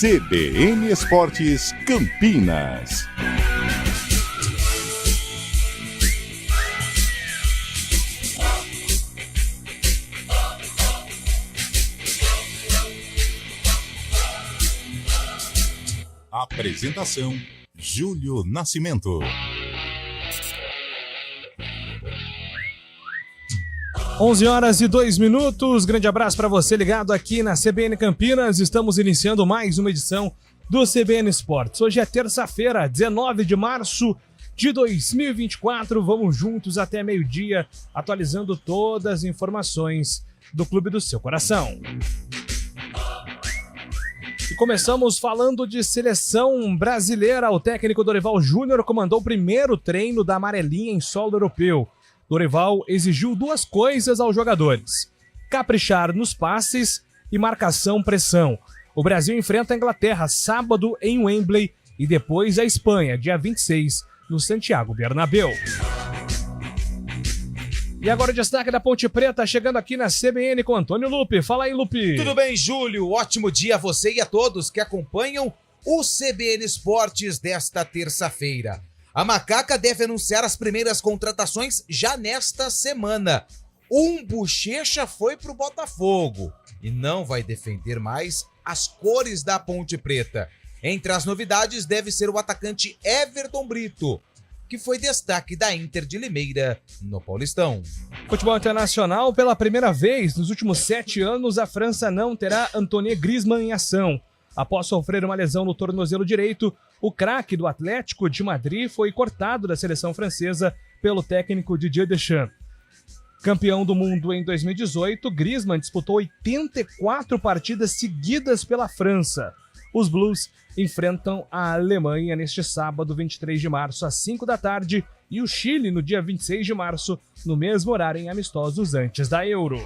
CBN Esportes Campinas. Apresentação: Júlio Nascimento. 11h02. Grande abraço para você ligado aqui na CBN Campinas. Estamos iniciando mais uma edição do CBN Esportes. Hoje é terça-feira, 19 de março de 2024. Vamos juntos até meio-dia, atualizando todas as informações do clube do seu coração. E começamos falando de seleção brasileira. O técnico Dorival Júnior comandou o primeiro treino da amarelinha em solo europeu. Dorival exigiu duas coisas aos jogadores: caprichar nos passes e marcação-pressão. O Brasil enfrenta a Inglaterra sábado em Wembley e depois a Espanha, dia 26, no Santiago Bernabéu. E agora o destaque da Ponte Preta, chegando aqui na CBN com Antônio Lupe. Fala aí, Lupe. Tudo bem, Júlio? Ótimo dia a você e a todos que acompanham o CBN Esportes desta terça-feira. A Macaca deve anunciar as primeiras contratações já nesta semana. Bochecha foi pro Botafogo e não vai defender mais as cores da Ponte Preta. Entre as novidades deve ser o atacante Everton Brito, que foi destaque da Inter de Limeira no Paulistão. Futebol internacional, pela primeira vez nos últimos 7 anos, a França não terá Antoine Griezmann em ação. Após sofrer uma lesão no tornozelo direito, o craque do Atlético de Madrid foi cortado da seleção francesa pelo técnico Didier Deschamps. Campeão do mundo em 2018, Griezmann disputou 84 partidas seguidas pela França. Os Blues enfrentam a Alemanha neste sábado, 23 de março, às 5 da tarde, e o Chile no dia 26 de março, no mesmo horário, em amistosos antes da Euro.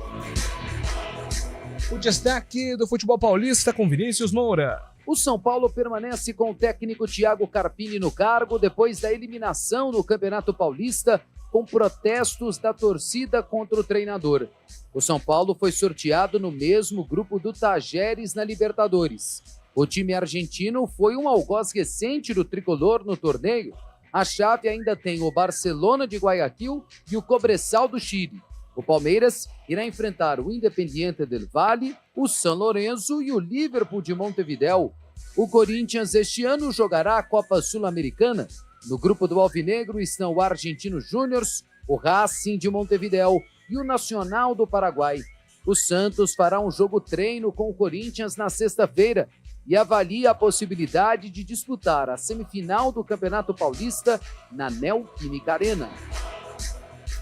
O destaque do futebol paulista com Vinícius Moura. O São Paulo permanece com o técnico Thiago Carpini no cargo depois da eliminação no Campeonato Paulista, com protestos da torcida contra o treinador. O São Paulo foi sorteado no mesmo grupo do Tajeres na Libertadores. O time argentino foi um algoz recente do tricolor no torneio. A chave ainda tem o Barcelona de Guayaquil e o Cobresal do Chile. O Palmeiras irá enfrentar o Independiente del Valle, o São Lourenço e o Liverpool de Montevidéu. O Corinthians este ano jogará a Copa Sul-Americana. No grupo do Alvinegro estão o Argentino Júnior, o Racing de Montevidéu e o Nacional do Paraguai. O Santos fará um jogo treino com o Corinthians na sexta-feira e avalia a possibilidade de disputar a semifinal do Campeonato Paulista na Neoquímica Arena.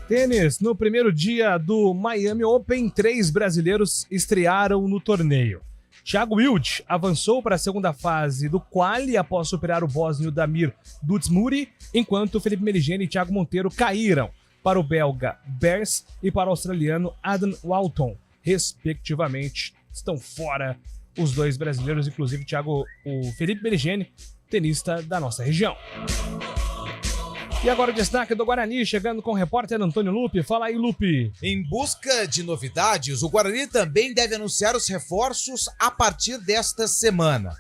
Tênis, no primeiro dia do Miami Open, 3 brasileiros estrearam no torneio. Thiago Wilde avançou para a segunda fase do quali após superar o bósnio Damir Dudsmuri, enquanto Felipe Meligeni e Thiago Monteiro caíram para o belga Bers e para o australiano Adam Walton, respectivamente. Estão fora os dois brasileiros, inclusive o Felipe Meligeni, tenista da nossa região. E agora o destaque do Guarani, chegando com o repórter Antônio Lupe. Fala aí, Lupe. Em busca de novidades, o Guarani também deve anunciar os reforços a partir desta semana.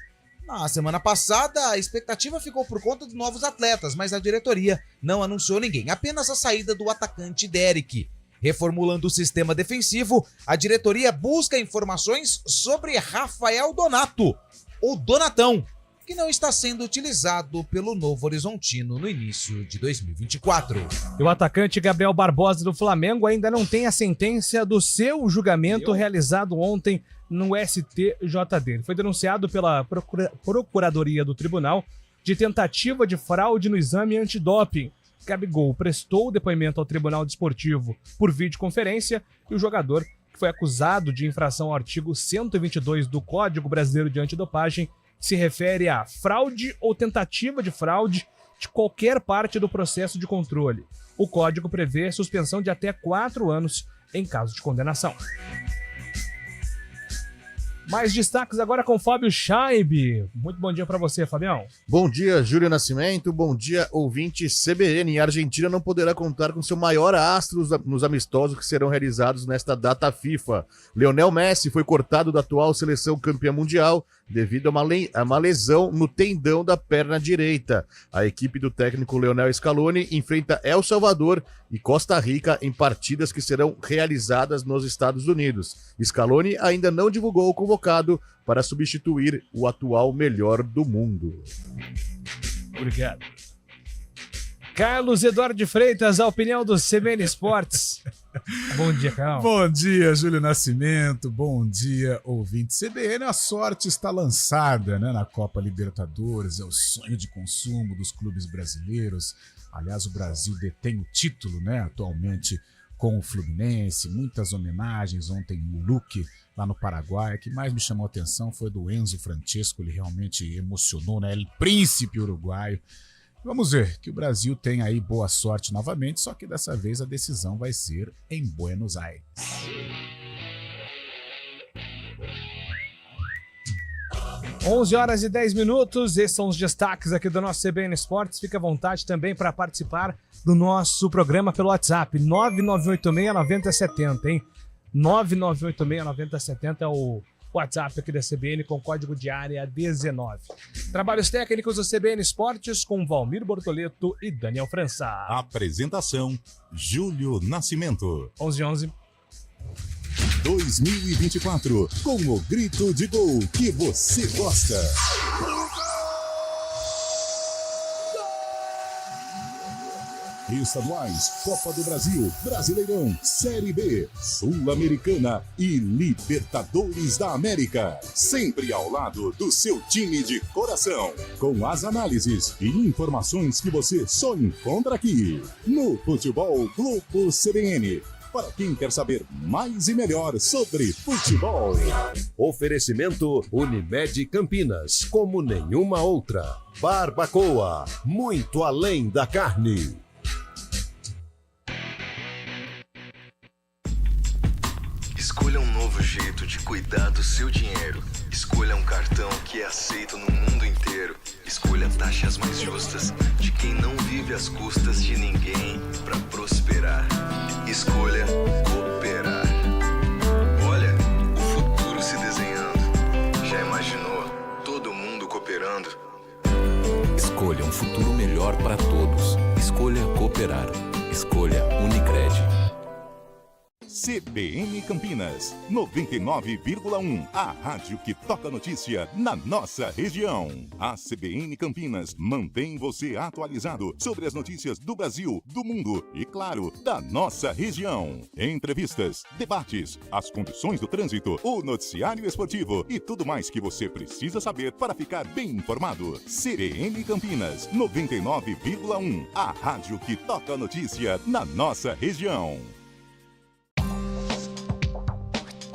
Na semana passada, a expectativa ficou por conta de novos atletas, mas a diretoria não anunciou ninguém, apenas a saída do atacante Derek. Reformulando o sistema defensivo, a diretoria busca informações sobre Rafael Donato, ou Donatão, que não está sendo utilizado pelo Novo Horizontino no início de 2024. E o atacante Gabriel Barbosa do Flamengo ainda não tem a sentença do seu julgamento realizado ontem no STJD. Ele foi denunciado pela Procuradoria do Tribunal de tentativa de fraude no exame antidoping. Gabigol prestou o depoimento ao Tribunal Desportivo por videoconferência e o jogador, que foi acusado de infração ao artigo 122 do Código Brasileiro de Antidopagem, se refere a fraude ou tentativa de fraude de qualquer parte do processo de controle. O código prevê suspensão de até 4 anos em caso de condenação. Mais destaques agora com Fábio Chaib. Muito bom dia para você, Fabião. Bom dia, Júlio Nascimento. Bom dia, ouvinte CBN. A Argentina não poderá contar com seu maior astro nos amistosos que serão realizados nesta data FIFA. Lionel Messi foi cortado da atual seleção campeã mundial devido a uma lesão no tendão da perna direita. A equipe do técnico Leonel Scaloni enfrenta El Salvador e Costa Rica em partidas que serão realizadas nos Estados Unidos. Scaloni ainda não divulgou o convocado para substituir o atual melhor do mundo. Obrigado. Carlos Eduardo de Freitas, a opinião do CBN Esportes. Bom dia, Carlos. Bom dia, Júlio Nascimento. Bom dia, ouvinte. CBN, a sorte está lançada, né, na Copa Libertadores. É o sonho de consumo dos clubes brasileiros. Aliás, o Brasil detém o título, né, atualmente com o Fluminense. Muitas homenagens ontem no Luque, lá no Paraguai. O que mais me chamou a atenção foi do Enzo Francesco. Ele realmente emocionou, né? El príncipe uruguaio. Vamos ver que o Brasil tem aí boa sorte novamente, só que dessa vez a decisão vai ser em Buenos Aires. 11h10. Esses são os destaques aqui do nosso CBN Esportes. Fica à vontade também para participar do nosso programa pelo WhatsApp, 9986-9070, hein? 9986-9070 é o WhatsApp aqui da CBN com código de área 19. Trabalhos técnicos do CBN Esportes com Valmir Bortoleto e Daniel França. Apresentação, Júlio Nascimento. 11h11. 2024, com o grito de gol que você gosta. Estaduais, Copa do Brasil, Brasileirão, Série B, Sul-Americana e Libertadores da América. Sempre ao lado do seu time de coração. Com as análises e informações que você só encontra aqui. No Futebol Globo CBN. Para quem quer saber mais e melhor sobre futebol. Oferecimento Unimed Campinas, como nenhuma outra. Barbacoa, muito além da carne. Escolha um novo jeito de cuidar do seu dinheiro. Escolha um cartão que é aceito no mundo inteiro. Escolha taxas mais justas de quem não vive às custas de ninguém para prosperar. Escolha cooperar. Olha, o futuro se desenhando. Já imaginou todo mundo cooperando? Escolha um futuro melhor para todos. Escolha cooperar. Escolha Unicred. CBN Campinas, 99,1. A rádio que toca notícia na nossa região. A CBN Campinas mantém você atualizado sobre as notícias do Brasil, do mundo e, claro, da nossa região. Entrevistas, debates, as condições do trânsito, o noticiário esportivo e tudo mais que você precisa saber para ficar bem informado. CBN Campinas, 99,1. A rádio que toca notícia na nossa região.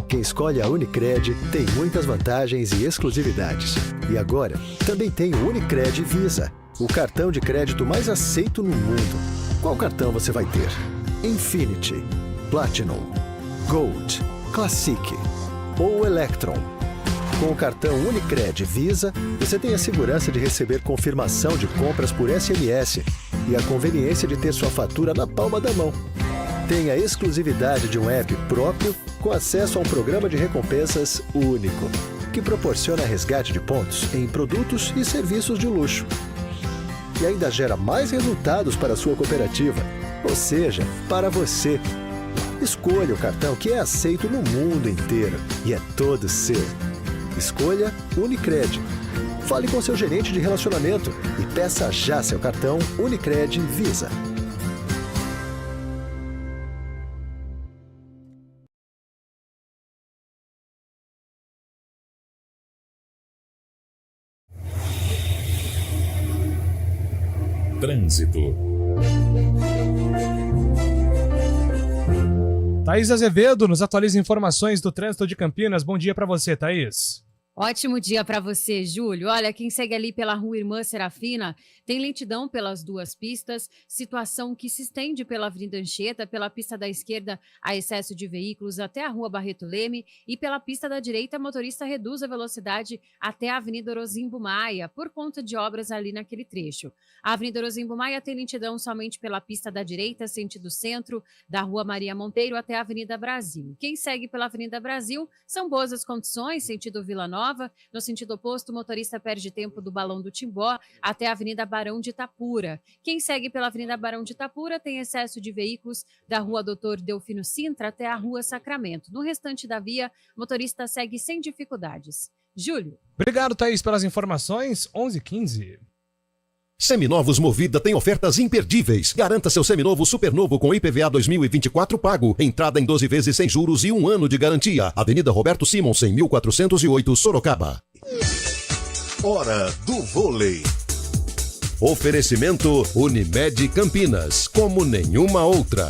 Quem escolhe a Unicred tem muitas vantagens e exclusividades. E agora, também tem o Unicred Visa, o cartão de crédito mais aceito no mundo. Qual cartão você vai ter? Infinity, Platinum, Gold, Classic ou Electron? Com o cartão Unicred Visa, você tem a segurança de receber confirmação de compras por SMS e a conveniência de ter sua fatura na palma da mão. Tem a exclusividade de um app próprio com acesso a um programa de recompensas único, que proporciona resgate de pontos em produtos e serviços de luxo. E ainda gera mais resultados para a sua cooperativa, ou seja, para você. Escolha o cartão que é aceito no mundo inteiro e é todo seu. Escolha Unicred. Fale com seu gerente de relacionamento e peça já seu cartão Unicred Visa. Trânsito. Thaís Azevedo nos atualiza informações do trânsito de Campinas. Bom dia para você, Thaís. Ótimo dia para você, Júlio. Olha, quem segue ali pela Rua Irmã Serafina tem lentidão pelas duas pistas, situação que se estende pela Avenida Anchieta, pela pista da esquerda há excesso de veículos até a Rua Barreto Leme e pela pista da direita motorista reduz a velocidade até a Avenida Orozimbo Maia por conta de obras ali naquele trecho. A Avenida Orozimbo Maia tem lentidão somente pela pista da direita, sentido centro, da Rua Maria Monteiro até a Avenida Brasil. Quem segue pela Avenida Brasil são boas as condições, sentido Vila Nova, Nova. No sentido oposto, o motorista perde tempo do Balão do Timbó até a Avenida Barão de Itapura. Quem segue pela Avenida Barão de Itapura tem excesso de veículos da Rua Doutor Delfino Sintra até a Rua Sacramento. No restante da via, o motorista segue sem dificuldades. Júlio. Obrigado, Thaís, pelas informações. 11h15. Seminovos Movida tem ofertas imperdíveis. Garanta seu seminovo supernovo com IPVA 2024 pago. Entrada em 12 vezes sem juros e 1 ano de garantia. Avenida Roberto Simonsen, 1408, Sorocaba. Hora do vôlei. Oferecimento Unimed Campinas, como nenhuma outra.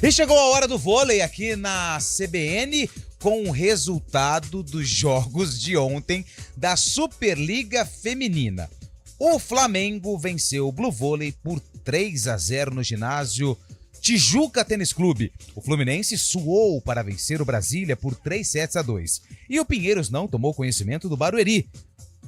E chegou a hora do vôlei aqui na CBN com o resultado dos jogos de ontem da Superliga Feminina. O Flamengo venceu o Blue Vôlei por 3-0 no ginásio Tijuca Tênis Clube. O Fluminense suou para vencer o Brasília por 3-2. E o Pinheiros não tomou conhecimento do Barueri.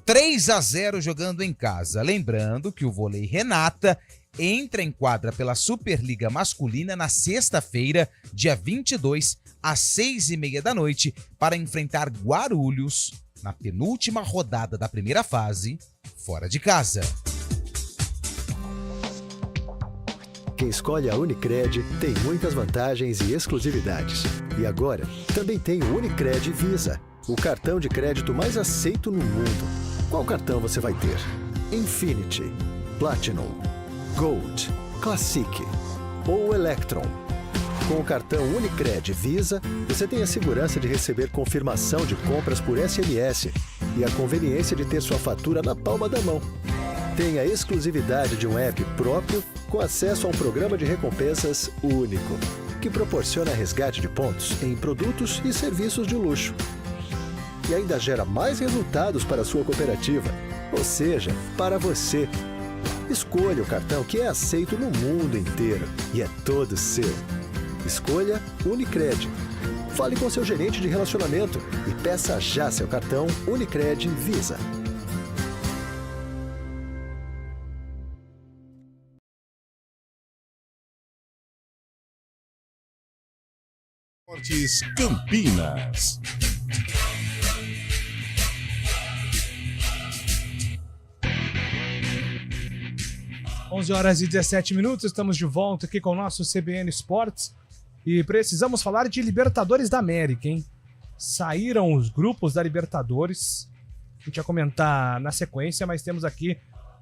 3-0 jogando em casa. Lembrando que o vôlei Renata entra em quadra pela Superliga Masculina na sexta-feira, dia 22, às 6h30 da noite, para enfrentar Guarulhos na penúltima rodada da primeira fase, fora de casa. Quem escolhe a Unicred tem muitas vantagens e exclusividades. E agora, também tem o Unicred Visa, o cartão de crédito mais aceito no mundo. Qual cartão você vai ter? Infinity, Platinum, Gold, Classic ou Electron. Com o cartão Unicred Visa, você tem a segurança de receber confirmação de compras por SMS e a conveniência de ter sua fatura na palma da mão. Tem a exclusividade de um app próprio com acesso a um programa de recompensas único, que proporciona resgate de pontos em produtos e serviços de luxo. E ainda gera mais resultados para a sua cooperativa, ou seja, para você. Escolha o cartão que é aceito no mundo inteiro e é todo seu. Escolha Unicred. Fale com seu gerente de relacionamento e peça já seu cartão Unicred Visa. Esportes Campinas. Onze horas e 17 minutos, estamos de volta aqui com o nosso CBN Esportes e precisamos falar de Libertadores da América, hein? Saíram os grupos da Libertadores, a gente vai comentar na sequência, mas temos aqui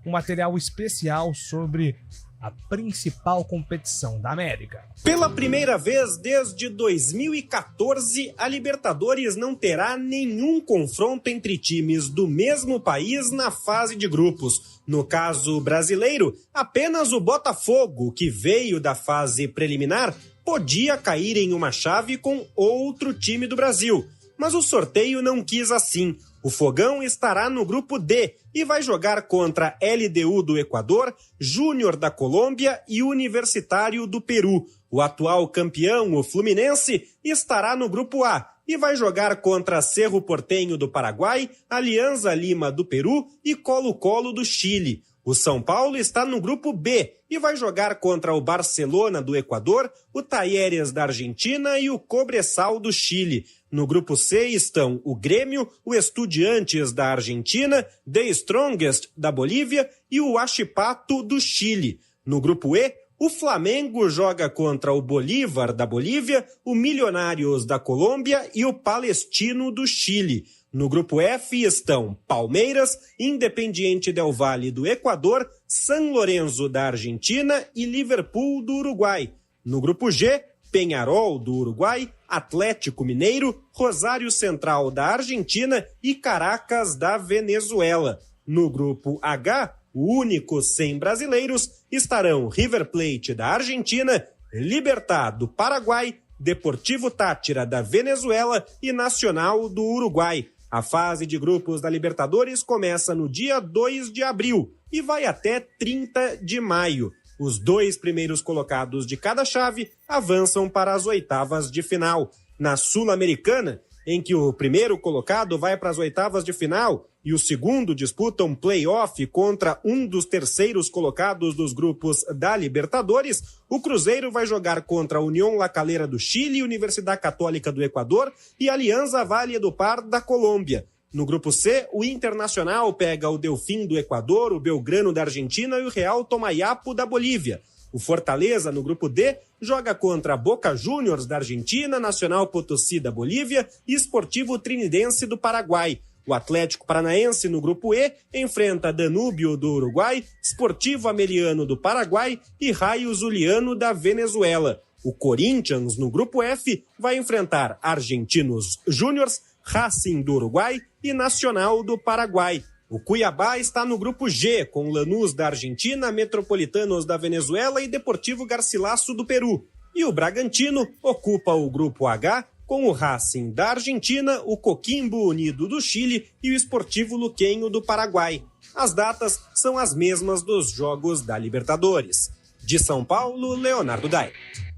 um material especial sobre a principal competição da América. Pela primeira vez desde 2014, a Libertadores não terá nenhum confronto entre times do mesmo país na fase de grupos. No caso brasileiro, apenas o Botafogo, que veio da fase preliminar, podia cair em uma chave com outro time do Brasil. Mas o sorteio não quis assim. O Fogão estará no grupo D e vai jogar contra LDU do Equador, Júnior da Colômbia e Universitário do Peru. O atual campeão, o Fluminense, estará no grupo A e vai jogar contra Cerro Porteño do Paraguai, Alianza Lima do Peru e Colo-Colo do Chile. O São Paulo está no grupo B e vai jogar contra o Barcelona do Equador, o Talleres da Argentina e o Cobresal do Chile. No grupo C estão o Grêmio, o Estudiantes da Argentina, The Strongest da Bolívia e o Huachipato do Chile. No grupo E, o Flamengo joga contra o Bolívar da Bolívia, o Milionários da Colômbia e o Palestino do Chile. No grupo F estão Palmeiras, Independiente del Valle do Equador, San Lorenzo da Argentina e Liverpool do Uruguai. No grupo G, Peñarol do Uruguai, Atlético Mineiro, Rosário Central da Argentina e Caracas da Venezuela. No grupo H, o único sem brasileiros, estarão River Plate da Argentina, Libertad do Paraguai, Deportivo Táchira da Venezuela e Nacional do Uruguai. A fase de grupos da Libertadores começa no dia 2 de abril e vai até 30 de maio. Os 2 primeiros colocados de cada chave avançam para as oitavas de final. Na Sul-Americana, em que o primeiro colocado vai para as oitavas de final e o segundo disputa um play-off contra um dos terceiros colocados dos grupos da Libertadores, o Cruzeiro vai jogar contra a Unión La Calera do Chile, Universidade Católica do Equador e Alianza Valledupar da Colômbia. No grupo C, o Internacional pega o Delfim do Equador, o Belgrano da Argentina e o Real Tomayapo da Bolívia. O Fortaleza, no grupo D, joga contra Boca Juniors da Argentina, Nacional Potosí da Bolívia e Sportivo Trinidense do Paraguai. O Atlético Paranaense, no grupo E, enfrenta Danúbio do Uruguai, Sportivo Ameriano do Paraguai e Raio Zuliano da Venezuela. O Corinthians, no grupo F, vai enfrentar Argentinos Júniors, Racing do Uruguai e Nacional do Paraguai. O Cuiabá está no grupo G, com Lanús da Argentina, Metropolitanos da Venezuela e Deportivo Garcilaso do Peru. E o Bragantino ocupa o grupo H, com o Racing da Argentina, o Coquimbo Unido do Chile e o Sportivo Luquenho do Paraguai. As datas são as mesmas dos jogos da Libertadores. De São Paulo, Leonardo Dai.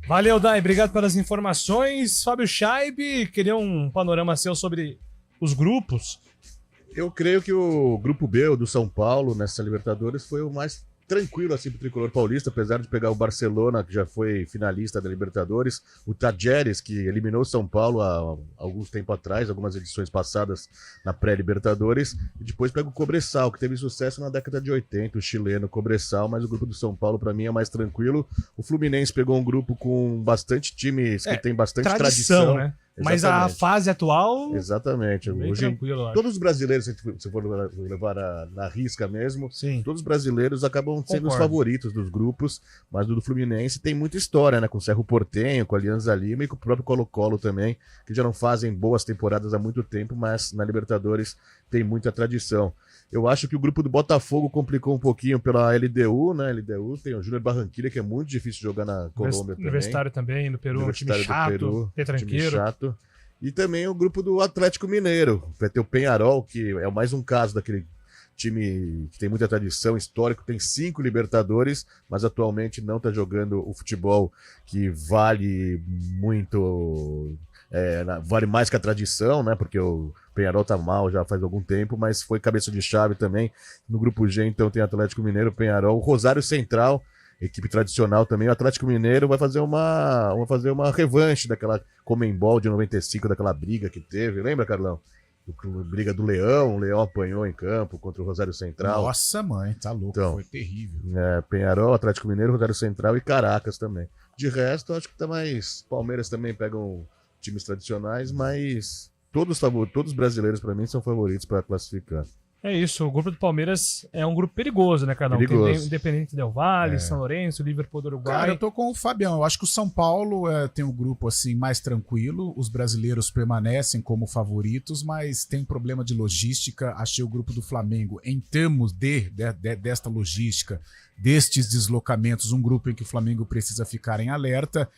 Valeu, Dai. Obrigado pelas informações. Fábio Scheib, queria um panorama seu sobre os grupos. Eu creio que o grupo B, o do São Paulo, nessa Libertadores, foi o mais tranquilo assim pro tricolor paulista, apesar de pegar o Barcelona, que já foi finalista da Libertadores, o Tajeres, que eliminou o São Paulo há alguns tempo atrás, algumas edições passadas na pré-Libertadores, e depois pega o Cobresal, que teve sucesso na década de 80, o chileno Cobresal, mas o grupo do São Paulo para mim é mais tranquilo. O Fluminense pegou um grupo com bastante times que tem bastante tradição, né? Mas a fase atual... Exatamente. Bem Hoje, tranquilo, todos os brasileiros, se for levar na risca mesmo, todos os brasileiros acabam sendo os favoritos dos grupos, mas o do Fluminense tem muita história, né? Com o Cerro Porteño, com a Alianza Lima e com o próprio Colo-Colo também, que já não fazem boas temporadas há muito tempo, mas na Libertadores tem muita tradição. Eu acho que o grupo do Botafogo complicou um pouquinho pela LDU, né? LDU tem o Júnior Barranquilla, que é muito difícil jogar na Colômbia também. Universitário também, no Peru, um time chato, time chato. E também o grupo do Atlético Mineiro. Vai ter o Peñarol, que é mais um caso daquele time que tem muita tradição, histórico, tem 5 Libertadores, mas atualmente não está jogando o futebol que vale muito... vale mais que a tradição, né? Porque o Peñarol tá mal já faz algum tempo, mas foi cabeça de chave também. No grupo G, então, tem Atlético Mineiro, Peñarol, o Rosário Central, equipe tradicional também. O Atlético Mineiro vai fazer uma revanche daquela Conmebol de 95, daquela briga que teve. Lembra, Carlão? Briga do Leão, o Leão apanhou em campo contra o Rosário Central. Nossa, mãe, tá louco, então, foi terrível. Peñarol, Atlético Mineiro, Rosário Central e Caracas também. De resto, acho que tá mais... Palmeiras também pegam times tradicionais, mas todos os brasileiros, para mim, são favoritos para classificar. É isso, o grupo do Palmeiras é um grupo perigoso, né, cada um? Perigoso. Tem Independente Del Valle, São Lourenço, Liverpool do Uruguai. Cara, eu tô com o Fabião. Eu acho que o São Paulo tem um grupo assim mais tranquilo. Os brasileiros permanecem como favoritos, mas tem problema de logística. Achei o grupo do Flamengo, em termos desta logística, destes deslocamentos, um grupo em que o Flamengo precisa ficar em alerta.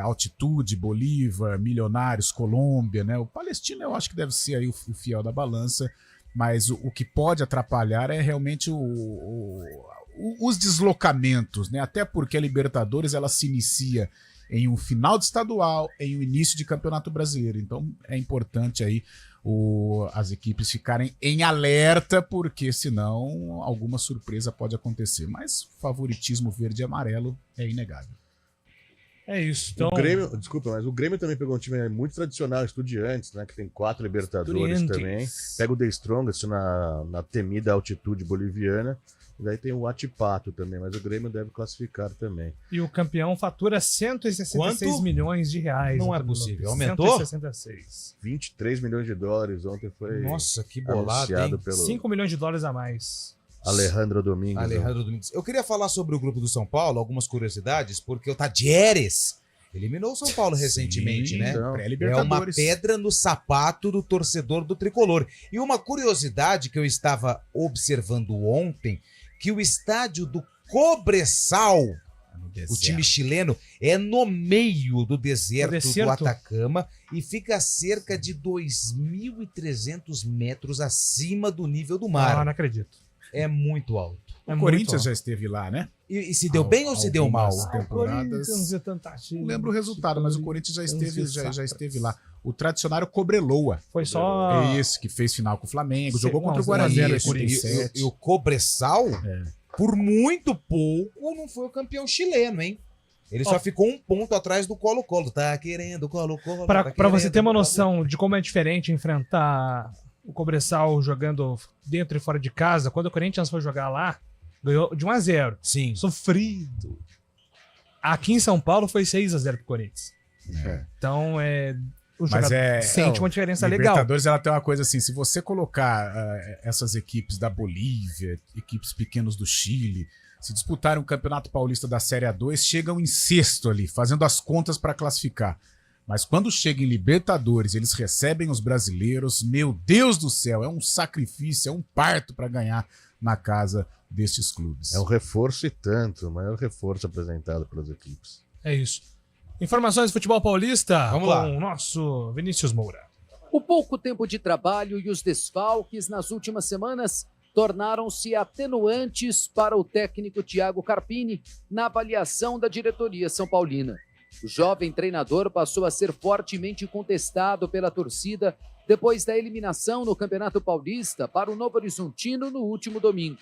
Altitude, Bolívar, Milionários, Colômbia, né? O Palestino eu acho que deve ser aí o fiel da balança. Mas o que pode atrapalhar é realmente os deslocamentos, né? Até porque a Libertadores ela se inicia em um final de estadual, em um início de Campeonato Brasileiro. Então é importante aí as equipes ficarem em alerta, porque senão alguma surpresa pode acontecer. Mas favoritismo verde e amarelo é inegável. É isso. Então... O Grêmio, desculpa, mas o Grêmio também pegou um time muito tradicional, Estudiantes, né? Que tem 4 Libertadores também. Pega o The Strongest na temida altitude boliviana. E daí tem o Atipato também, mas o Grêmio deve classificar também. E o campeão fatura 166 milhões de reais. Não é possível. Aumentou? 166. 23 milhões de dólares ontem foi. Nossa, que bolado, hein? Pelo 5 milhões de dólares a mais. Alejandro Domingues. Eu queria falar sobre o grupo do São Paulo, algumas curiosidades, porque o Tajeres eliminou o São Paulo recentemente, né? Então, é uma pedra no sapato do torcedor do Tricolor. E uma curiosidade que eu estava observando ontem, que o estádio do Cobresal, o time chileno, é no meio do deserto do Atacama e fica a cerca de 2.300 metros acima do nível do mar. Não acredito. É muito alto. O Corinthians já esteve lá, né? E se deu bem ou se deu mal? Temporadas. Não lembro o resultado, mas o Corinthians já esteve lá. o tradicionário Cobreloa. Foi só... É esse que fez final com o Flamengo, jogou contra o 1 a Guarani. 0 em 47. E o Cobressal, por muito pouco, não foi o campeão chileno, hein? Ele só ficou um ponto atrás do Colo-Colo. Tá querendo Colo-Colo. Pra você ter uma noção de como é diferente enfrentar o Cobressal jogando dentro e fora de casa, quando o Corinthians foi jogar lá, ganhou de 1 a 0. Sim. Sofrido. Aqui em São Paulo foi 6 a 0 pro Corinthians. Então, o jogador sente uma diferença legal. Libertadores, ela tem uma coisa assim, se você colocar essas equipes da Bolívia, equipes pequenas do Chile, se disputarem um Campeonato Paulista da Série A2, chegam em sexto ali, fazendo as contas para classificar. Mas quando chega em Libertadores, eles recebem os brasileiros, meu Deus do céu, é um sacrifício, é um parto para ganhar na casa destes clubes. É um reforço e tanto, o maior reforço apresentado pelas equipes. É isso. Informações do futebol paulista. Vamos com lá. o nosso Vinícius Moura. O pouco tempo de trabalho e os desfalques nas últimas semanas tornaram-se atenuantes para o técnico Thiago Carpini na avaliação da diretoria são paulina. O jovem treinador passou a ser fortemente contestado pela torcida depois da eliminação no Campeonato Paulista para o Novo Horizontino no último domingo.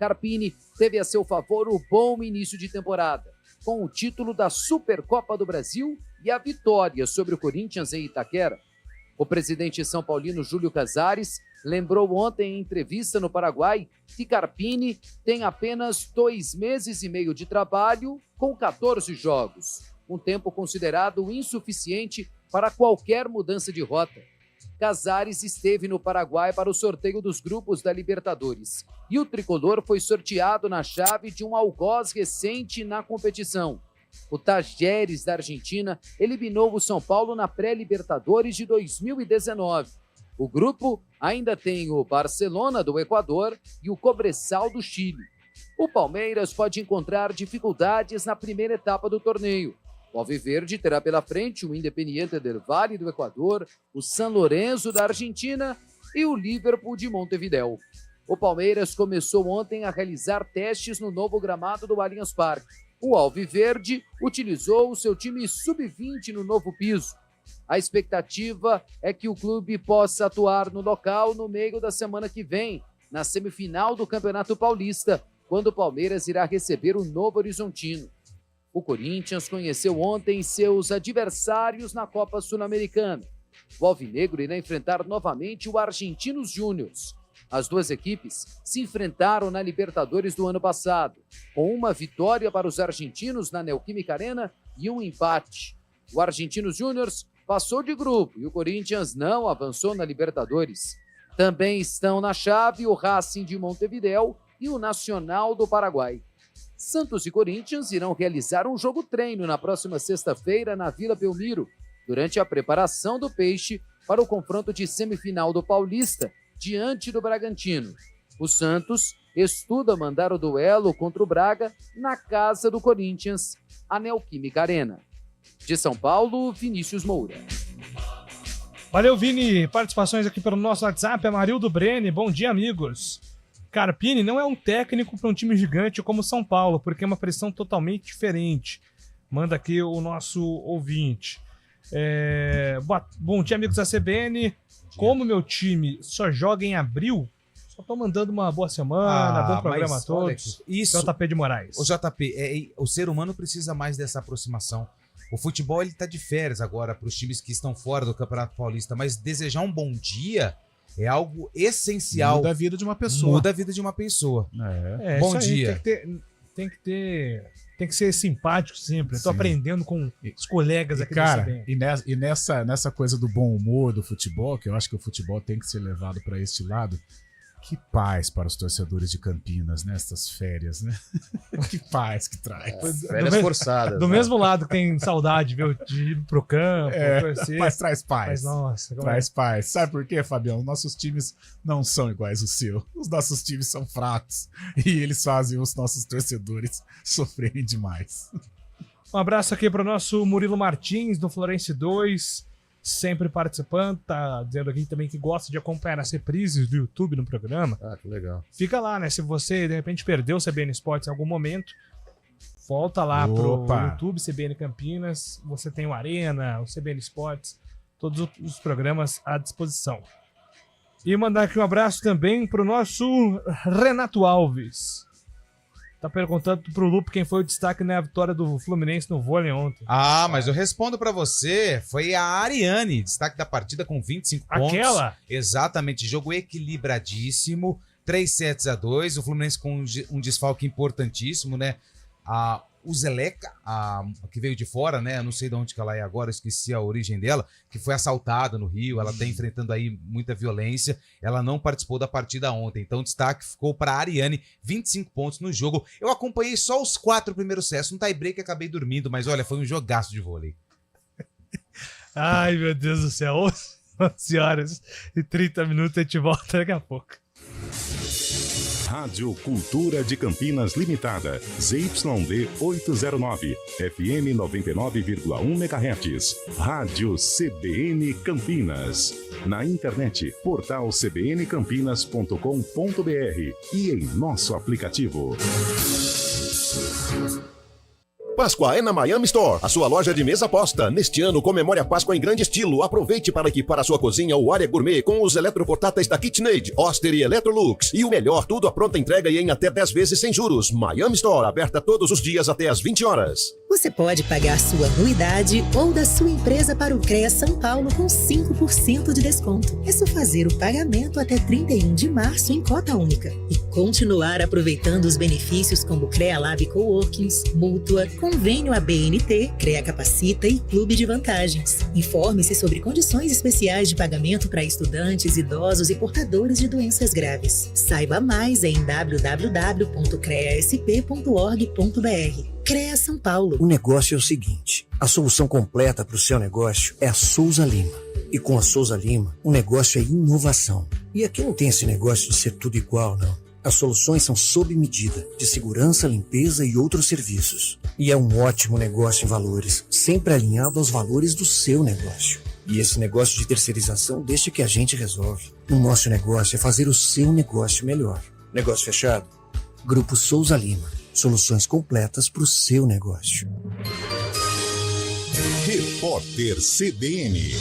Carpini teve a seu favor o bom início de temporada, com o título da Supercopa do Brasil e a vitória sobre o Corinthians em Itaquera. O presidente são paulino Júlio Casares lembrou ontem em entrevista no Paraguai que Carpini tem apenas 2 meses e meio de trabalho com 14 jogos, um tempo considerado insuficiente para qualquer mudança de rota. Casares esteve no Paraguai para o sorteio dos grupos da Libertadores e o tricolor foi sorteado na chave de um algoz recente na competição. O Tajeres da Argentina eliminou o São Paulo na pré-Libertadores de 2019. O grupo ainda tem o Barcelona do Equador e o Cobressal do Chile. O Palmeiras pode encontrar dificuldades na primeira etapa do torneio. O Alviverde terá pela frente o Independiente del Valle do Equador, o San Lorenzo da Argentina e o Liverpool de Montevidéu. O Palmeiras começou ontem a realizar testes no novo gramado do Allianz Parque. O Alviverde utilizou o seu time sub-20 no novo piso. A expectativa é que o clube possa atuar no local no meio da semana que vem, na semifinal do Campeonato Paulista, quando o Palmeiras irá receber o Novo Horizontino. O Corinthians conheceu ontem seus adversários na Copa Sul-Americana. O alvinegro irá enfrentar novamente o Argentinos Júniors. As duas equipes se enfrentaram na Libertadores do ano passado, com uma vitória para os argentinos na Neoquímica Arena e um empate. O Argentinos Júniors passou de grupo e o Corinthians não avançou na Libertadores. Também estão na chave o Racing de Montevidéu e o Nacional do Paraguai. Santos e Corinthians irão realizar um jogo-treino na próxima sexta-feira na Vila Belmiro, durante a preparação do Peixe para o confronto de semifinal do Paulista, diante do Bragantino. O Santos estuda mandar o duelo contra o Braga na casa do Corinthians, a Neoquímica Arena. De São Paulo, Vinícius Moura. Valeu, Vini. Participações aqui pelo nosso WhatsApp. Amarildo Brene. Bom dia, amigos. Carpini não é um técnico para um time gigante como São Paulo, porque é uma pressão totalmente diferente. Manda aqui o nosso ouvinte. Bom dia, amigos da CBN. Como meu time só joga em abril, só tô mandando uma boa semana, bom programa a todos. Isso, JP de Moraes. O JP, o ser humano precisa mais dessa aproximação. O futebol ele tá de férias agora para os times que estão fora do Campeonato Paulista, mas desejar um bom dia é algo essencial. Muda a vida de uma pessoa. Muda a vida de uma pessoa. Bom dia. Tem que ser simpático sempre. Eu tô aprendendo com os colegas aqui cara, da CBN. E nessa coisa do bom humor do futebol, que eu acho que o futebol tem que ser levado para este lado, que paz para os torcedores de Campinas nestas férias, né? Que paz que traz. Férias forçadas. Do mesmo lado tem saudade, viu? De ir pro campo, torcer. Mas traz paz. Mas, nossa, traz paz. Sabe por quê, Fabião? Nossos times não são iguais ao seu. Os nossos times são fracos. E eles fazem os nossos torcedores sofrerem demais. Um abraço aqui pro nosso Murilo Martins, do Florense 2. Sempre participando, tá dizendo aqui também que gosta de acompanhar as reprises do YouTube no programa. Ah, que legal. Fica lá, né? Se você, de repente, perdeu o CBN Esportes em algum momento, volta lá pro YouTube, CBN Campinas. Você tem o Arena, o CBN Esportes, todos os programas à disposição. E mandar aqui um abraço também para o nosso Renato Alves. Tá perguntando pro Lupe quem foi o destaque na vitória do Fluminense no vôlei ontem. Ah, mas eu respondo pra você. Foi a Ariane, destaque da partida com 25 pontos. Aquela? Exatamente, jogo equilibradíssimo, 3-2. O Fluminense com um desfalque importantíssimo, né? O Zeleca, que veio de fora, né? Eu não sei de onde que ela é agora, eu esqueci a origem dela, que foi assaltada no Rio, ela tá enfrentando aí muita violência, ela não participou da partida ontem, então o destaque ficou para a Ariane, 25 pontos no jogo. Eu acompanhei só os 4 primeiros sets, no tie-break acabei dormindo, mas olha, foi um jogaço de vôlei. Ai, meu Deus do céu, 11 horas e 30 minutos, a gente volta daqui a pouco. Rádio Cultura de Campinas Limitada, ZYD 809, FM 99,1 MHz. Rádio CBN Campinas. Na internet, portal cbncampinas.com.br e em nosso aplicativo. Páscoa é na Miami Store, a sua loja de mesa posta. Neste ano, comemore a Páscoa em grande estilo. Aproveite para equipar a sua cozinha ou área gourmet com os eletroportáteis da KitchenAid, Oster e Electrolux. E o melhor, tudo à pronta entrega e em até 10 vezes sem juros. Miami Store, aberta todos os dias até às 20 horas. Você pode pagar sua anuidade ou da sua empresa para o CREA São Paulo com 5% de desconto. É só fazer o pagamento até 31 de março em cota única e continuar aproveitando os benefícios como CREA Lab Coworkings, Mútua, Convênio ABNT, CREA Capacita e Clube de Vantagens. Informe-se sobre condições especiais de pagamento para estudantes, idosos e portadores de doenças graves. Saiba mais em www.creasp.org.br. CREA São Paulo. O negócio é o seguinte, a solução completa para o seu negócio é a Souza Lima. E com a Souza Lima, o negócio é inovação. E aqui não tem esse negócio de ser tudo igual, não. As soluções são sob medida, de segurança, limpeza e outros serviços. E é um ótimo negócio em valores, sempre alinhado aos valores do seu negócio. E esse negócio de terceirização deixa que a gente resolve. O nosso negócio é fazer o seu negócio melhor. Negócio fechado? Grupo Souza Lima. Soluções completas para o seu negócio. Repórter CBN.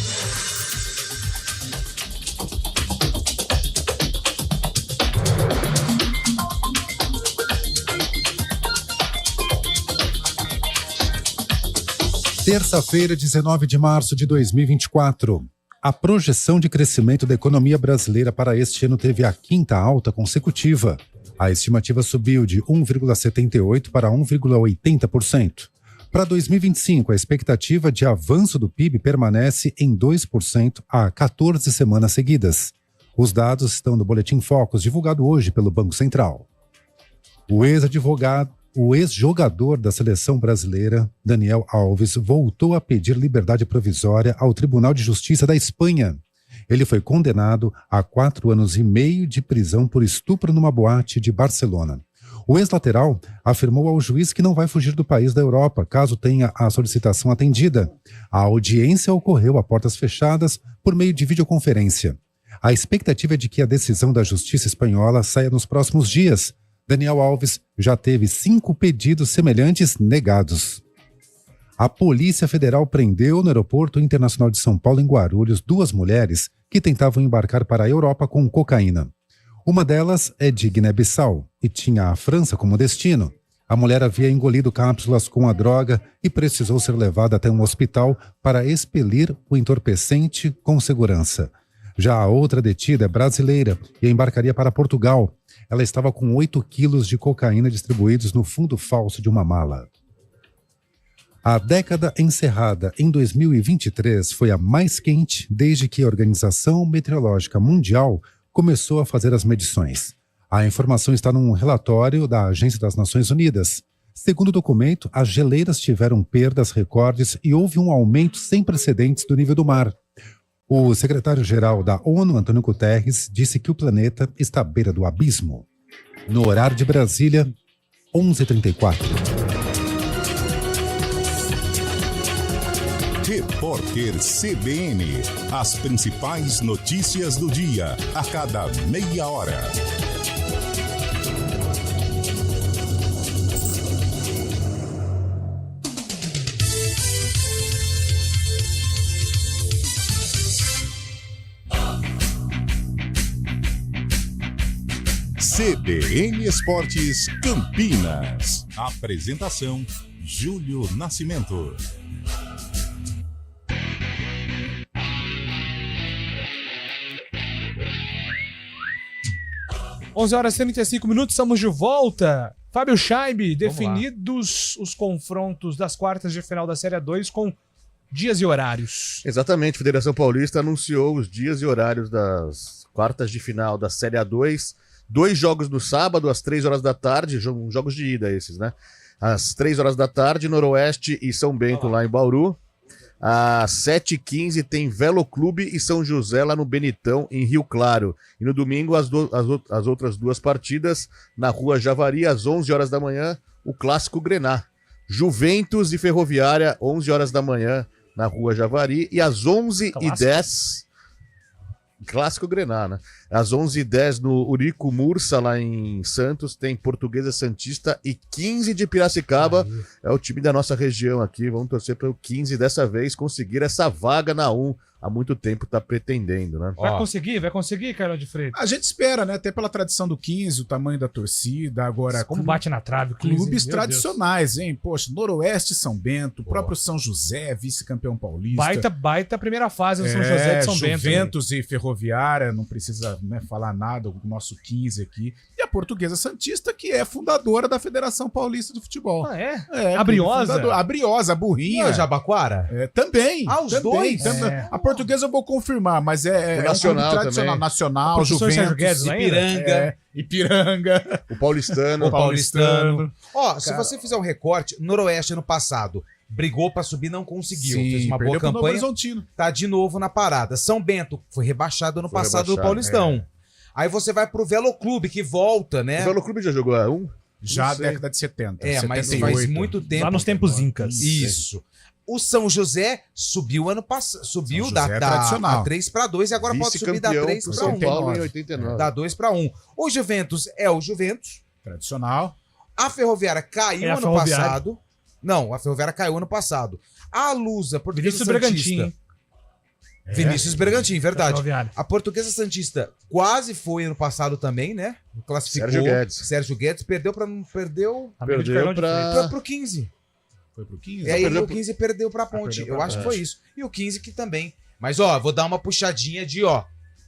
Terça-feira, 19 de março de 2024. A projeção de crescimento da economia brasileira para este ano teve a quinta alta consecutiva. A estimativa subiu de 1,78% para 1,80%. Para 2025, a expectativa de avanço do PIB permanece em 2% há 14 semanas seguidas. Os dados estão no Boletim Focus, divulgado hoje pelo Banco Central. O ex-jogador da seleção brasileira, Daniel Alves, voltou a pedir liberdade provisória ao Tribunal de Justiça da Espanha. Ele foi condenado a 4 anos e meio de prisão por estupro numa boate de Barcelona. O ex-lateral afirmou ao juiz que não vai fugir do país da Europa, caso tenha a solicitação atendida. A audiência ocorreu a portas fechadas por meio de videoconferência. A expectativa é de que a decisão da Justiça espanhola saia nos próximos dias. Daniel Alves já teve 5 pedidos semelhantes negados. A Polícia Federal prendeu no Aeroporto Internacional de São Paulo, em Guarulhos, 2 mulheres que tentavam embarcar para a Europa com cocaína. Uma delas é de Guiné-Bissau e tinha a França como destino. A mulher havia engolido cápsulas com a droga e precisou ser levada até um hospital para expelir o entorpecente com segurança. Já a outra detida é brasileira e embarcaria para Portugal. Ela estava com 8 quilos de cocaína distribuídos no fundo falso de uma mala. A década encerrada em 2023 foi a mais quente desde que a Organização Meteorológica Mundial começou a fazer as medições. A informação está num relatório da Agência das Nações Unidas. Segundo o documento, as geleiras tiveram perdas recordes e houve um aumento sem precedentes do nível do mar. O secretário-geral da ONU, Antônio Guterres, disse que o planeta está à beira do abismo. No horário de Brasília, 11h34. Repórter CBN. As principais notícias do dia, a cada meia hora. CBN Esportes Campinas. Apresentação: Júlio Nascimento. 11h35, estamos de volta. Fábio Scheibe, definidos os confrontos das quartas de final da Série A2 com dias e horários. Exatamente, a Federação Paulista anunciou os dias e horários das quartas de final da Série A2. 2 jogos no sábado, às 3 horas da tarde, jogos de ida esses, né? Às 3 horas da tarde, Noroeste e São Bento lá em Bauru. Às 7h15 tem Velo Clube e São José lá no Benitão, em Rio Claro. E no domingo, as outras 2 partidas, na Rua Javari, às 11 horas da manhã, o Clássico Grená. Juventus e Ferroviária, 11 horas da manhã, na Rua Javari. E às 11h10... Clássico Grená, né? Às 11h10 no Urico Mursa, lá em Santos, tem Portuguesa Santista e 15 de Piracicaba. É o time da nossa região aqui. Vamos torcer para o 15 dessa vez conseguir essa vaga na 1. Há muito tempo tá pretendendo, né? Vai conseguir, Carol de Freitas? A gente espera, né? Até pela tradição do 15, o tamanho da torcida. Agora, como bate na trave o 15, clubes tradicionais, hein? Poxa, Noroeste, São Bento, o próprio São José, vice-campeão paulista. Baita primeira fase do São José de São Bento. Juventus e Ferroviária, não precisa, né, falar nada, o nosso 15 aqui. E a Portuguesa Santista, que é fundadora da Federação Paulista de Futebol. Ah, é? A Briosa? A Briosa, a Burrinha. Não, Jabaquara? Também. Os dois? A Portuguesa eu vou confirmar, mas é nacional, um clube tradicional. Também. Nacional, Juventus, Ipiranga. O Paulistano. Ó, se você fizer um recorte, Noroeste ano passado brigou pra subir, não conseguiu. Sim, fez uma boa campanha. Tá de novo na parada. São Bento foi rebaixado ano passado do Paulistão. Aí você vai pro Velo Clube, que volta, né? O Velo Clube já jogou a 1? Já década de 70. Mas 78. faz muito tempo. Lá nos tempos incas. Isso. O São José subiu ano passado, subiu da 3 para 2 e agora pode subir da 3 para 1. Paulo em 89. Da 2 para 1. O Juventus é o Juventus. Tradicional. A Ferroviária caiu ano passado. Não, a Ferroviária caiu ano passado. A Lusa, Portuguesa Santista. Vinícius Bragantino, verdade. A Portuguesa Santista quase foi ano passado também, né? Classificou. Sérgio Guedes perdeu para pro 15. Foi pro 15? E aí o 15 perdeu pra Ponte. Eu acho que foi isso. E o 15 que também. Mas, vou dar uma puxadinha de,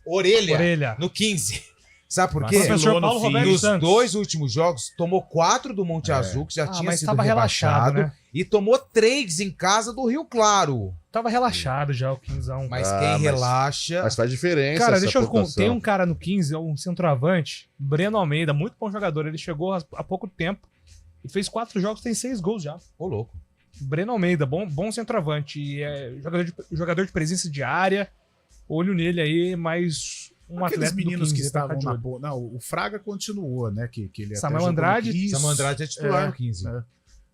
orelha no 15. Sabe por quê? Nos 2 últimos jogos, tomou 4 do Monte Azul, que já tinha sido rebaixado. Né? E tomou 3 em casa do Rio Claro. Tava relaxado já o 15. Mas quem relaxa... Mas faz diferença. Cara, tem um cara no 15, um centroavante, Breno Almeida, muito bom jogador. Ele chegou há pouco tempo. E fez 4 jogos, tem 6 gols já. Ô, louco. Breno Almeida, bom centroavante. E jogador de presença de área. Olho nele aí, mais Aqueles atleta meninos que estavam na boa. Não, o Fraga continuou, né? Que ele Samuel Andrade. Samuel Andrade é titular no 15.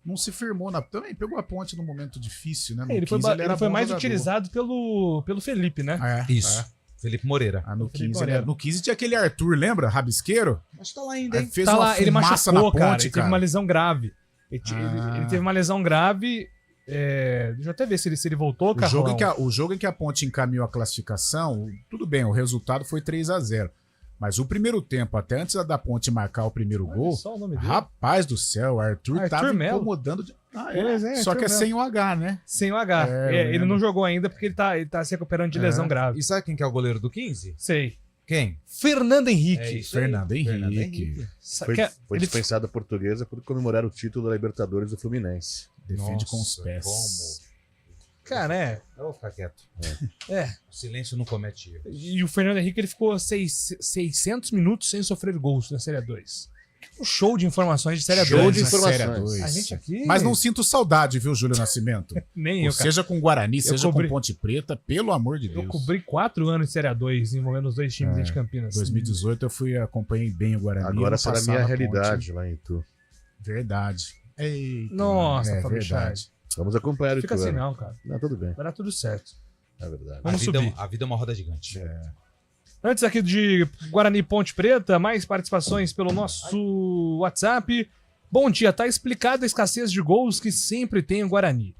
Não se firmou. Também pegou a Ponte num momento difícil, né? Ele foi mais utilizado pelo Felipe, né? Isso. Felipe Moreira. No 15 tinha aquele Arthur, lembra? Rabisqueiro? Acho que tá lá ainda, hein? Fez uma ele machucou, na ponte, cara. Ele teve uma lesão grave. Ele teve uma lesão grave. Deixa eu até ver se ele voltou, cara. O jogo em que a Ponte encaminhou a classificação, tudo bem, o resultado foi 3-0. Mas o primeiro tempo, até antes da Ponte marcar o primeiro gol, rapaz do céu, o Arthur tava incomodando. Só que sem o H, né? Sem o H. Ele não jogou ainda porque ele tá se recuperando de lesão grave. E sabe quem que é o goleiro do 15? Sei. Quem? Fernando Henrique. Fernando Henrique. Foi dispensado a Portuguesa por comemorar o título da Libertadores do Fluminense. Defende com os pés. Cara, eu vou ficar quieto. O silêncio não comete erro. E o Fernando Henrique, ele ficou 600 minutos sem sofrer gols na Série 2. Um show de informações de Série 2. A gente aqui... Mas não sinto saudade, viu, Júlio Nascimento? Nem eu, cara. Seja com Guarani, seja com Ponte Preta, pelo amor de Deus. Eu cobri 4 anos de Série 2, envolvendo os 2 times de Campinas. 2018 eu acompanhei bem o Guarani. Agora será a minha realidade lá em Itu. Verdade. Eita, nossa, verdade. Vamos acompanhar o Fica assim não, cara. Não, tudo bem. Vai dar tudo certo. É verdade. Vamos subir. A vida é uma roda gigante. Antes aqui de Guarani Ponte Preta, mais participações pelo nosso WhatsApp. Bom dia, tá explicada a escassez de gols que sempre tem o Guarani.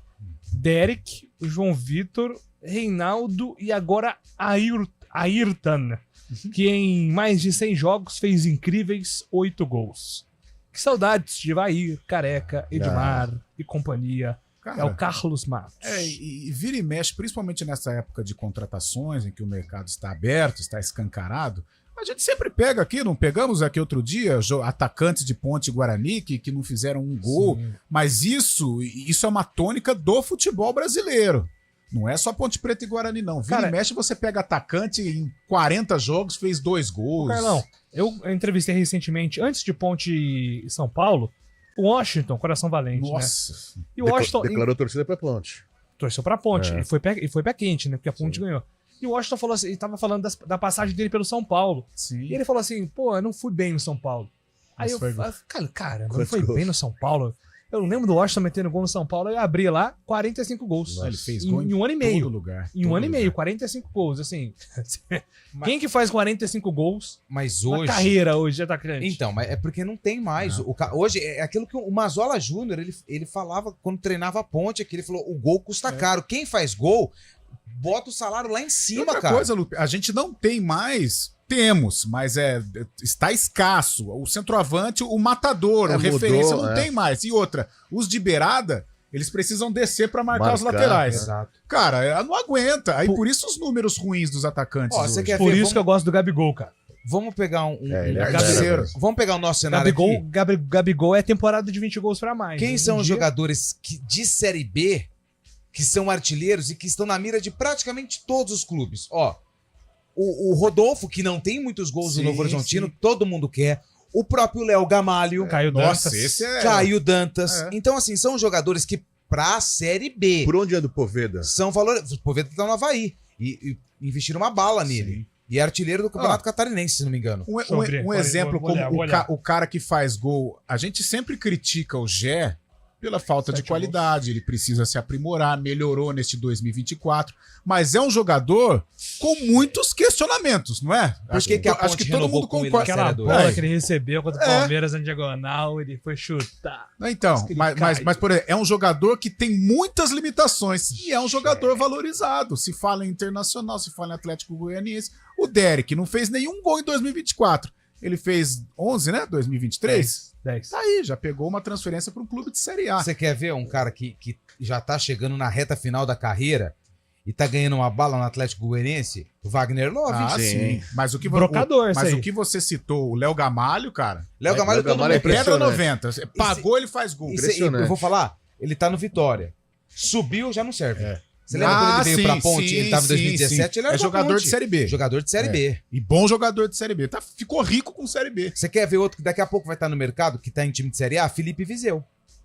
Derek, João Vitor, Reinaldo e agora Ayrton. que em mais de 100 jogos fez incríveis 8 gols. Que saudades de Vair, Careca, Edmar e companhia. Cara, é o Carlos Matos. E vira e mexe, principalmente nessa época de contratações, em que o mercado está aberto, está escancarado. A gente sempre pega aqui, não pegamos aqui outro dia, atacantes de Ponte e Guarani que não fizeram um gol. Sim. Mas isso é uma tônica do futebol brasileiro. Não é só Ponte Preta e Guarani, não. Vira e mexe, você pega atacante em 40 jogos, fez 2 gols. Carlão, eu entrevistei recentemente, antes de Ponte e São Paulo, o Washington, Coração Valente. Nossa. Né? E o Washington declarou torcida pra Ponte. Torceu pra Ponte. E foi pé quente, né? Porque a Ponte ganhou. E o Washington falou assim, ele tava falando da passagem dele pelo São Paulo. Sim. E ele falou assim, pô, eu não fui bem no São Paulo. Aí eu falei, cara, não foi bem no São Paulo. Eu não lembro do Washington metendo gol no São Paulo. Eu abri lá, 45 gols. Nossa, ele fez gol em um ano e meio. Lugar, em um ano e meio, 45 gols. Assim, quem que faz 45 gols mas hoje, na carreira hoje de atacante? Então, mas é porque não tem mais. Hoje, é aquilo que o Mazola Júnior, ele falava quando treinava a Ponte, que ele falou, o gol custa caro. Quem faz gol, bota o salário lá em cima, outra coisa, Lupe, a gente não tem mais... Temos, mas está escasso. O centroavante, o matador, o referência não tem mais. E outra, os de beirada, eles precisam descer para marcar os laterais. Exato. Cara, não aguenta. Aí por isso os números ruins dos atacantes. Por isso que eu gosto do Gabigol, cara. Vamos pegar Vamos pegar o nosso cenário aqui. Gabigol é temporada de 20 gols para mais. Quem são os jogadores de Série B que são artilheiros e que estão na mira de praticamente todos os clubes? Ó, o Rodolfo, que não tem muitos gols no Novo Horizontino, todo mundo quer. O próprio Léo Gamalho. Caio Dantas. Caio Dantas. Então, assim, são jogadores que pra Série B... Por onde anda o Poveda? São valores... O Poveda tá no Havaí. E investiram uma bala nele. Sim. E é artilheiro do Campeonato Catarinense, se não me engano. Um exemplo, como o cara que faz gol... A gente sempre critica o Gé pela falta de qualidade, ele precisa se aprimorar, melhorou neste 2024, mas é um jogador com muitos questionamentos, não é? Acho que todo mundo concorda. Aquela bola que ele recebeu contra o Palmeiras na diagonal, ele foi chutar. Então, mas por exemplo, é um jogador que tem muitas limitações e é um jogador valorizado. Se fala em Internacional, se fala em Atlético Goianiense. O Derek não fez nenhum gol em 2024. Ele fez 11, né? 2023? 10. Tá aí, já pegou uma transferência para um clube de Série A. Você quer ver um cara que já tá chegando na reta final da carreira e tá ganhando uma bala no Atlético Goianiense? O Wagner Love. Ah, sim. Mas o que o que você citou, o Léo Gamalho, cara. Léo Gamalho é pedra 90. Pagou, ele faz gol. Eu vou falar, ele tá no Vitória. Subiu, já não serve. Você lembra quando ele veio pra Ponte? Ele tava em 2017, ele era jogador de Série B. Jogador de Série B. E bom jogador de Série B. Ficou rico com Série B. Você quer ver outro que daqui a pouco vai estar no mercado, que tá em time de Série A? Felipe Viseu.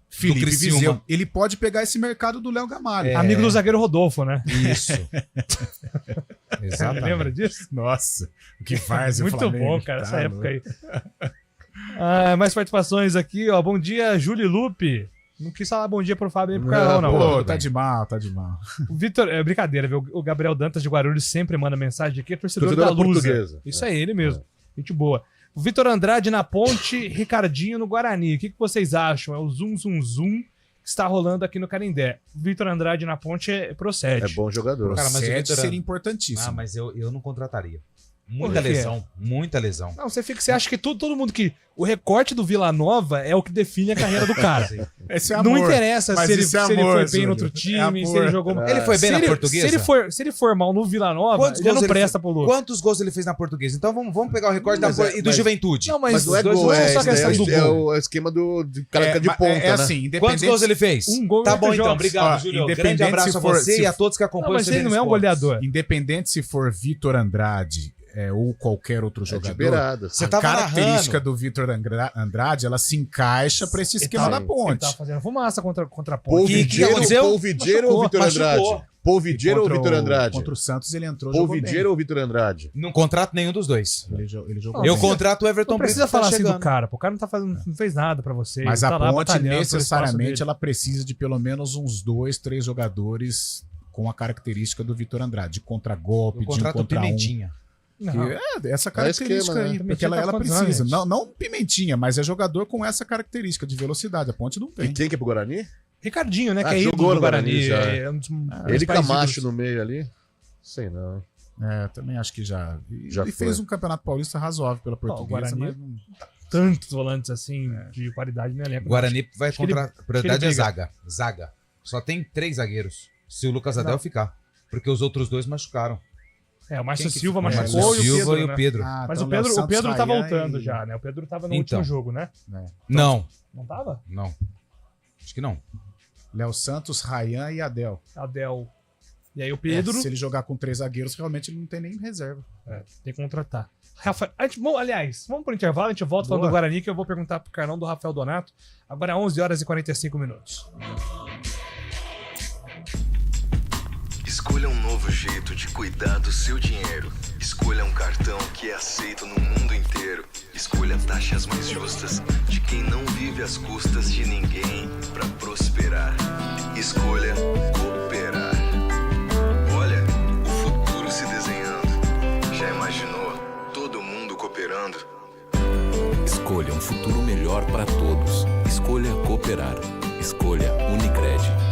Felipe Viseu. Ele pode pegar esse mercado do Léo Gamalho. Amigo do zagueiro Rodolfo, né? Isso. Exatamente. Lembra disso? Nossa, o que faz muito Flamengo, bom, cara, essa época aí. Mais participações aqui, ó. Bom dia, Júlio Lupe. Não quis falar bom dia pro Fábio e pro Carlão, não. Pô, tá de mal. O Vitor, brincadeira, viu? O Gabriel Dantas de Guarulhos sempre manda mensagem aqui, é torcedor da Lusa. Isso é ele mesmo. Gente boa. O Vitor Andrade na Ponte, Ricardinho no Guarani. O que vocês acham? É o zum que está rolando aqui no Canindé. O Vitor Andrade na Ponte procede. É bom jogador. Cara, mas procede seria importantíssimo. Mas eu não contrataria. Muita lesão. Não, você acha que todo mundo que... O recorte do Vila Nova é o que define a carreira do cara. Esse é amor. Não interessa se ele foi bem no outro time, se ele jogou... Ele foi bem na Portuguesa? Se ele for mal no Vila Nova, ele não presta pro Lucas. Quantos gols ele fez na Portuguesa? Então vamos pegar o recorte do Juventude. Não, mas não é gol, é o esquema de caraca de ponta, né? Assim, quantos gols ele fez? Um gol. Tá bom então, obrigado, Júlio. Grande abraço a você e a todos que acompanham o Mas ele não é um goleador. Independente se for Vitor Andrade... ou qualquer outro jogador, a característica do Vitor Andrade, ela se encaixa para esse esquema da Ponte. Ele tá fazendo fumaça contra a Ponte. Polvideiro ou Vitor Andrade? Polvideiro ou Vitor Andrade? Contra o Santos ele entrou. Polvideiro ou Vitor Andrade? Não contrato nenhum dos dois. Ele jogou eu contrato o Everton. Não precisa falar assim do cara, o cara não tá fazendo, não fez nada para você. Mas a Ponte necessariamente ela precisa de pelo menos uns 2, 3 jogadores com a característica do Vitor Andrade, de contra-golpe, de um contra Pimentinha. Essa característica aí, porque ela precisa. Não Pimentinha, mas é jogador com essa característica de velocidade. A Ponte não tem. E quem que é pro Guarani? Ricardinho, né? Que é ídolo do Guarani. Ele Camacho no meio ali? Sei não. Também acho que já Já fez foi. um campeonato paulista razoável pela Portuguesa, Guarani- mas não... Tantos volantes assim de qualidade no elenco. Guarani vai Acho que ele- contra. A prioridade é briga. zaga. Zaga. Só tem 3 zagueiros. Se o Lucas Adel Não. ficar. Porque os outros 2 machucaram. É, o Márcio Quem que Silva ficou? machucou Márcio e o Silva Pedro, e o né? Pedro. Mas então o Pedro tá Ryan voltando e- já, né? O Pedro tava no Então. último jogo, né? Não. Não tava? Não. Acho que não. Léo Santos, Ryan e Adel. Adel. E aí o Pedro... Se ele jogar com 3 zagueiros, realmente ele não tem nem reserva. Tem que contratar. Rafael, aliás, vamos pro intervalo, a gente volta falando do Guarani, que eu vou perguntar pro Carlão do Rafael Donato. Agora 11h45. Escolha um novo jeito de cuidar do seu dinheiro. Escolha um cartão que é aceito no mundo inteiro. Escolha taxas mais justas de quem não vive às custas de ninguém para prosperar. Escolha cooperar. Olha, o futuro se desenhando. Já imaginou todo mundo cooperando? Escolha um futuro melhor para todos. Escolha cooperar. Escolha Unicred.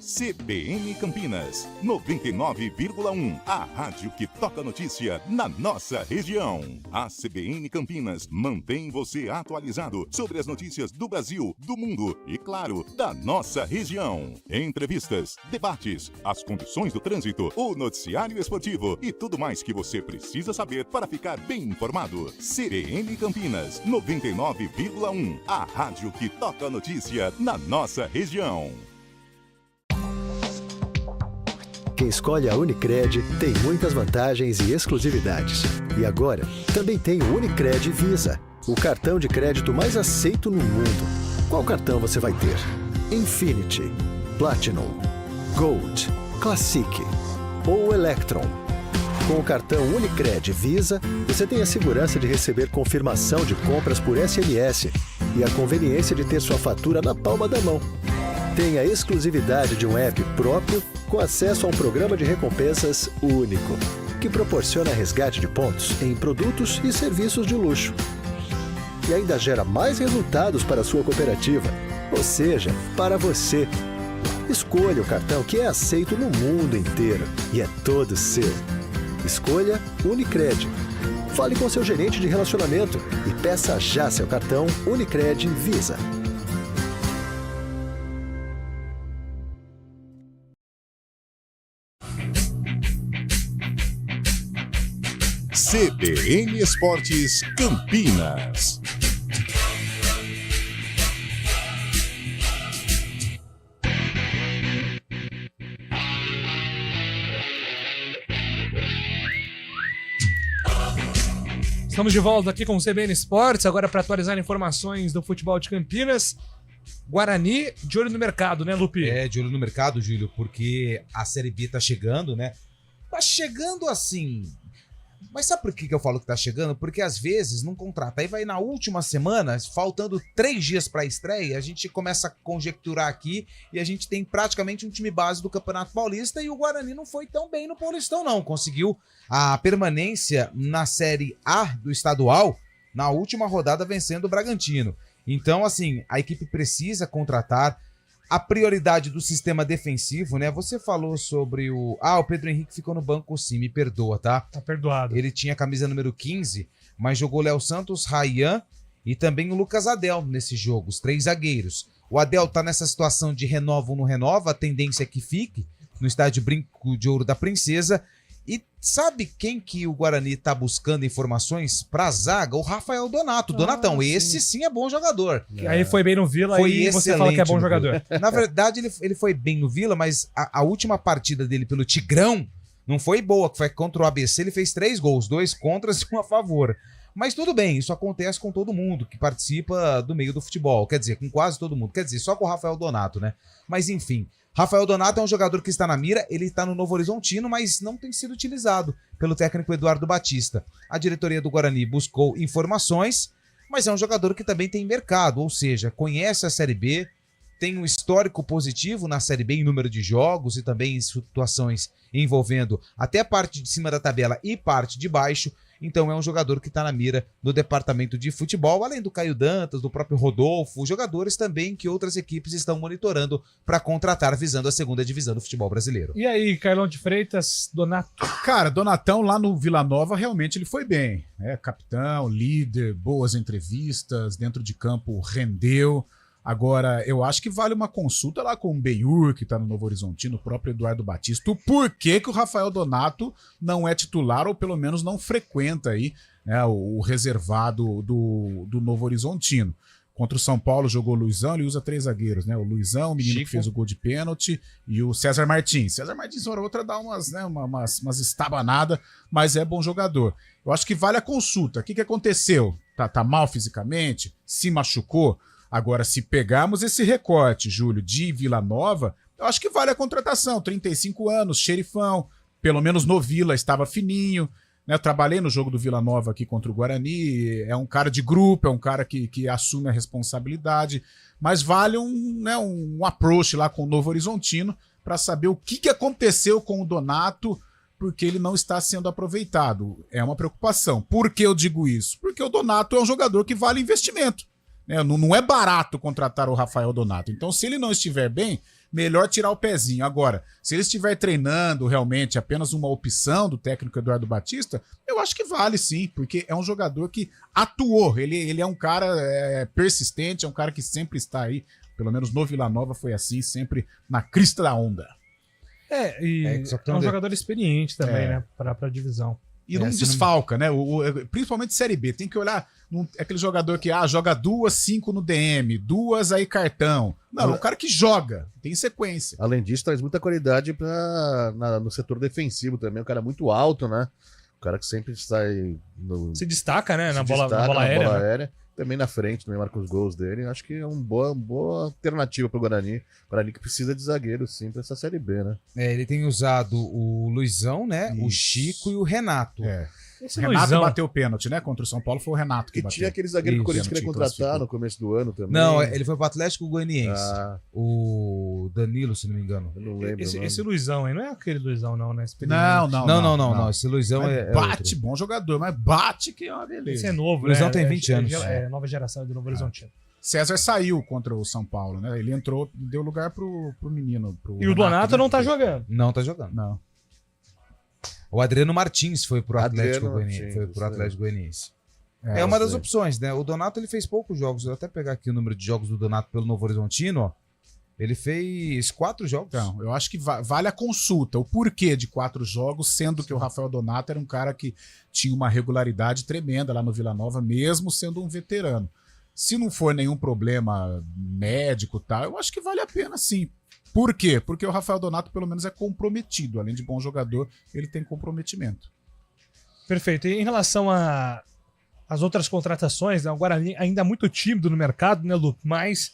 CBN Campinas, 99,1. A rádio que toca notícia na nossa região. A CBN Campinas mantém você atualizado sobre as notícias do Brasil, do mundo e, claro, da nossa região. Entrevistas, debates, as condições do trânsito, o noticiário esportivo e tudo mais que você precisa saber para ficar bem informado. CBN Campinas, 99,1. A rádio que toca notícia na nossa região. Quem escolhe a Unicred tem muitas vantagens e exclusividades. E agora, também tem o Unicred Visa, o cartão de crédito mais aceito no mundo. Qual cartão você vai ter? Infinity, Platinum, Gold, Classic ou Electron? Com o cartão Unicred Visa, você tem a segurança de receber confirmação de compras por SMS e a conveniência de ter sua fatura na palma da mão. Tem a exclusividade de um app próprio com acesso a um programa de recompensas único, que proporciona resgate de pontos em produtos e serviços de luxo. E ainda gera mais resultados para a sua cooperativa, ou seja, para você. Escolha o cartão que é aceito no mundo inteiro e é todo seu. Escolha Unicred. Fale com seu gerente de relacionamento e peça já seu cartão Unicred Visa. CBN Esportes Campinas. Estamos de volta aqui com o CBN Esportes, agora para atualizar informações do futebol de Campinas. Guarani de olho no mercado, né, Lupi? É, de olho no mercado, Júlio, porque a Série B tá chegando, né? Tá chegando assim. Mas sabe por que eu falo que tá chegando? Porque às vezes não contrata. Aí vai na última semana, faltando 3 dias pra estreia, a gente começa a conjecturar aqui e a gente tem praticamente um time base do Campeonato Paulista e o Guarani não foi tão bem no Paulistão, não. Conseguiu a permanência na Série A do estadual na última rodada vencendo o Bragantino. Então, assim, a equipe precisa contratar. A prioridade do sistema defensivo, né? Você falou sobre o Pedro Henrique ficou no banco sim, me perdoa, tá? Tá perdoado. Ele tinha a camisa número 15, mas jogou Léo Santos, Ryan e também o Lucas Adel nesse jogo, os 3 zagueiros. O Adel tá nessa situação de renova ou não renova, a tendência é que fique no estádio Brinco de Ouro da Princesa. E sabe quem que o Guarani tá buscando informações pra zaga? O Rafael Donato. Donatão, esse sim é bom jogador. Aí foi bem no Vila e você fala que é bom jogador. Na verdade, ele foi bem no Vila, mas a última partida dele pelo Tigrão não foi boa, que foi contra o ABC. Ele fez 3 gols, 2 contras e 1 a favor. Mas tudo bem, isso acontece com todo mundo que participa do meio do futebol. Quer dizer, com quase todo mundo. Quer dizer, só com o Rafael Donato, né? Mas enfim, Rafael Donato é um jogador que está na mira, ele está no Novo Horizontino, mas não tem sido utilizado pelo técnico Eduardo Batista. A diretoria do Guarani buscou informações, mas é um jogador que também tem mercado, ou seja, conhece a Série B, tem um histórico positivo na Série B em número de jogos e também em situações envolvendo até a parte de cima da tabela e parte de baixo. Então é um jogador que está na mira do departamento de futebol, além do Caio Dantas, do próprio Rodolfo, jogadores também que outras equipes estão monitorando para contratar visando a segunda divisão do futebol brasileiro. E aí, Carlão de Freitas, Donato? Cara, Donatão lá no Vila Nova realmente ele foi bem. Capitão, líder, boas entrevistas, dentro de campo rendeu. Agora, eu acho que vale uma consulta lá com o Benhur, que tá no Novo Horizontino, o próprio Eduardo Batista, o porquê que o Rafael Donato não é titular ou pelo menos não frequenta aí, né, o reservado do Novo Horizontino. Contra o São Paulo jogou o Luizão, ele usa 3 zagueiros, né? O Luizão, o menino que fez o gol de pênalti, e o César Martins. César Martins, hora outra, dá umas estabanadas, mas é bom jogador. Eu acho que vale a consulta. O que aconteceu? Tá mal fisicamente? Se machucou? Agora, se pegarmos esse recorte, Júlio, de Vila Nova, eu acho que vale a contratação. 35 anos, xerifão, pelo menos no Vila estava fininho, né? Eu trabalhei no jogo do Vila Nova aqui contra o Guarani, é um cara de grupo, é um cara que assume a responsabilidade, mas vale um approach lá com o Novo Horizontino para saber o que aconteceu com o Donato, porque ele não está sendo aproveitado. É uma preocupação. Por que eu digo isso? Porque o Donato é um jogador que vale investimento. Não é barato contratar o Rafael Donato. Então, se ele não estiver bem, melhor tirar o pezinho. Agora, se ele estiver treinando realmente apenas uma opção do técnico Eduardo Batista, eu acho que vale sim, porque é um jogador que atuou. Ele é um cara persistente, é um cara que sempre está aí, pelo menos no Vila Nova foi assim, sempre na crista da onda. É um jogador experiente também, né, para a divisão. E não desfalca, né? Principalmente Série B. Tem que olhar. É aquele jogador que joga 2, 5 no DM, 2 aí cartão. Não, é um cara que joga, tem sequência. Além disso, traz muita qualidade no setor defensivo também. Um cara muito alto, né? Um cara que sempre sai. Se destaca, né? Na bola aérea. Também na frente, também marca os gols dele. Acho que é uma boa alternativa pro Guarani. O Guarani que precisa de zagueiro, sim, pra essa Série B, né? Ele tem usado o Luizão, né? Isso. O Chico e o Renato. Esse Renato Luizão bateu o pênalti, né? Contra o São Paulo foi o Renato que bateu. E tinha aquele zagueiro que o Corinthians queria contratar no começo do ano também. Não, ele foi pro Atlético Goianiense. O Danilo, se não me engano. Eu não lembro. Esse Luizão aí, não é aquele Luizão não, né? Não. Esse Luizão bate, bom jogador, mas bate que é uma beleza. Esse é novo, o Luizão tem 20 anos. É nova geração do Novo Horizontino. César saiu contra o São Paulo, né? Ele entrou, deu lugar pro menino. E o Donato não tá jogando. Não tá jogando. Não. O Adriano Martins foi pro Atlético Goianiense. É uma das opções, né? O Donato ele fez poucos jogos. Eu vou até pegar aqui o número de jogos do Donato pelo Novo Horizontino, ó. Ele fez 4 jogos. Então, eu acho que vale a consulta. O porquê de 4 jogos, sendo que o Rafael Donato era um cara que tinha uma regularidade tremenda lá no Vila Nova, mesmo sendo um veterano. Se não for nenhum problema médico e tal, eu acho que vale a pena sim. Por quê? Porque o Rafael Donato pelo menos é comprometido. Além de bom jogador, ele tem comprometimento. Perfeito. E em relação às outras contratações, né, o Guarani ainda muito tímido no mercado, né, Lu? Mas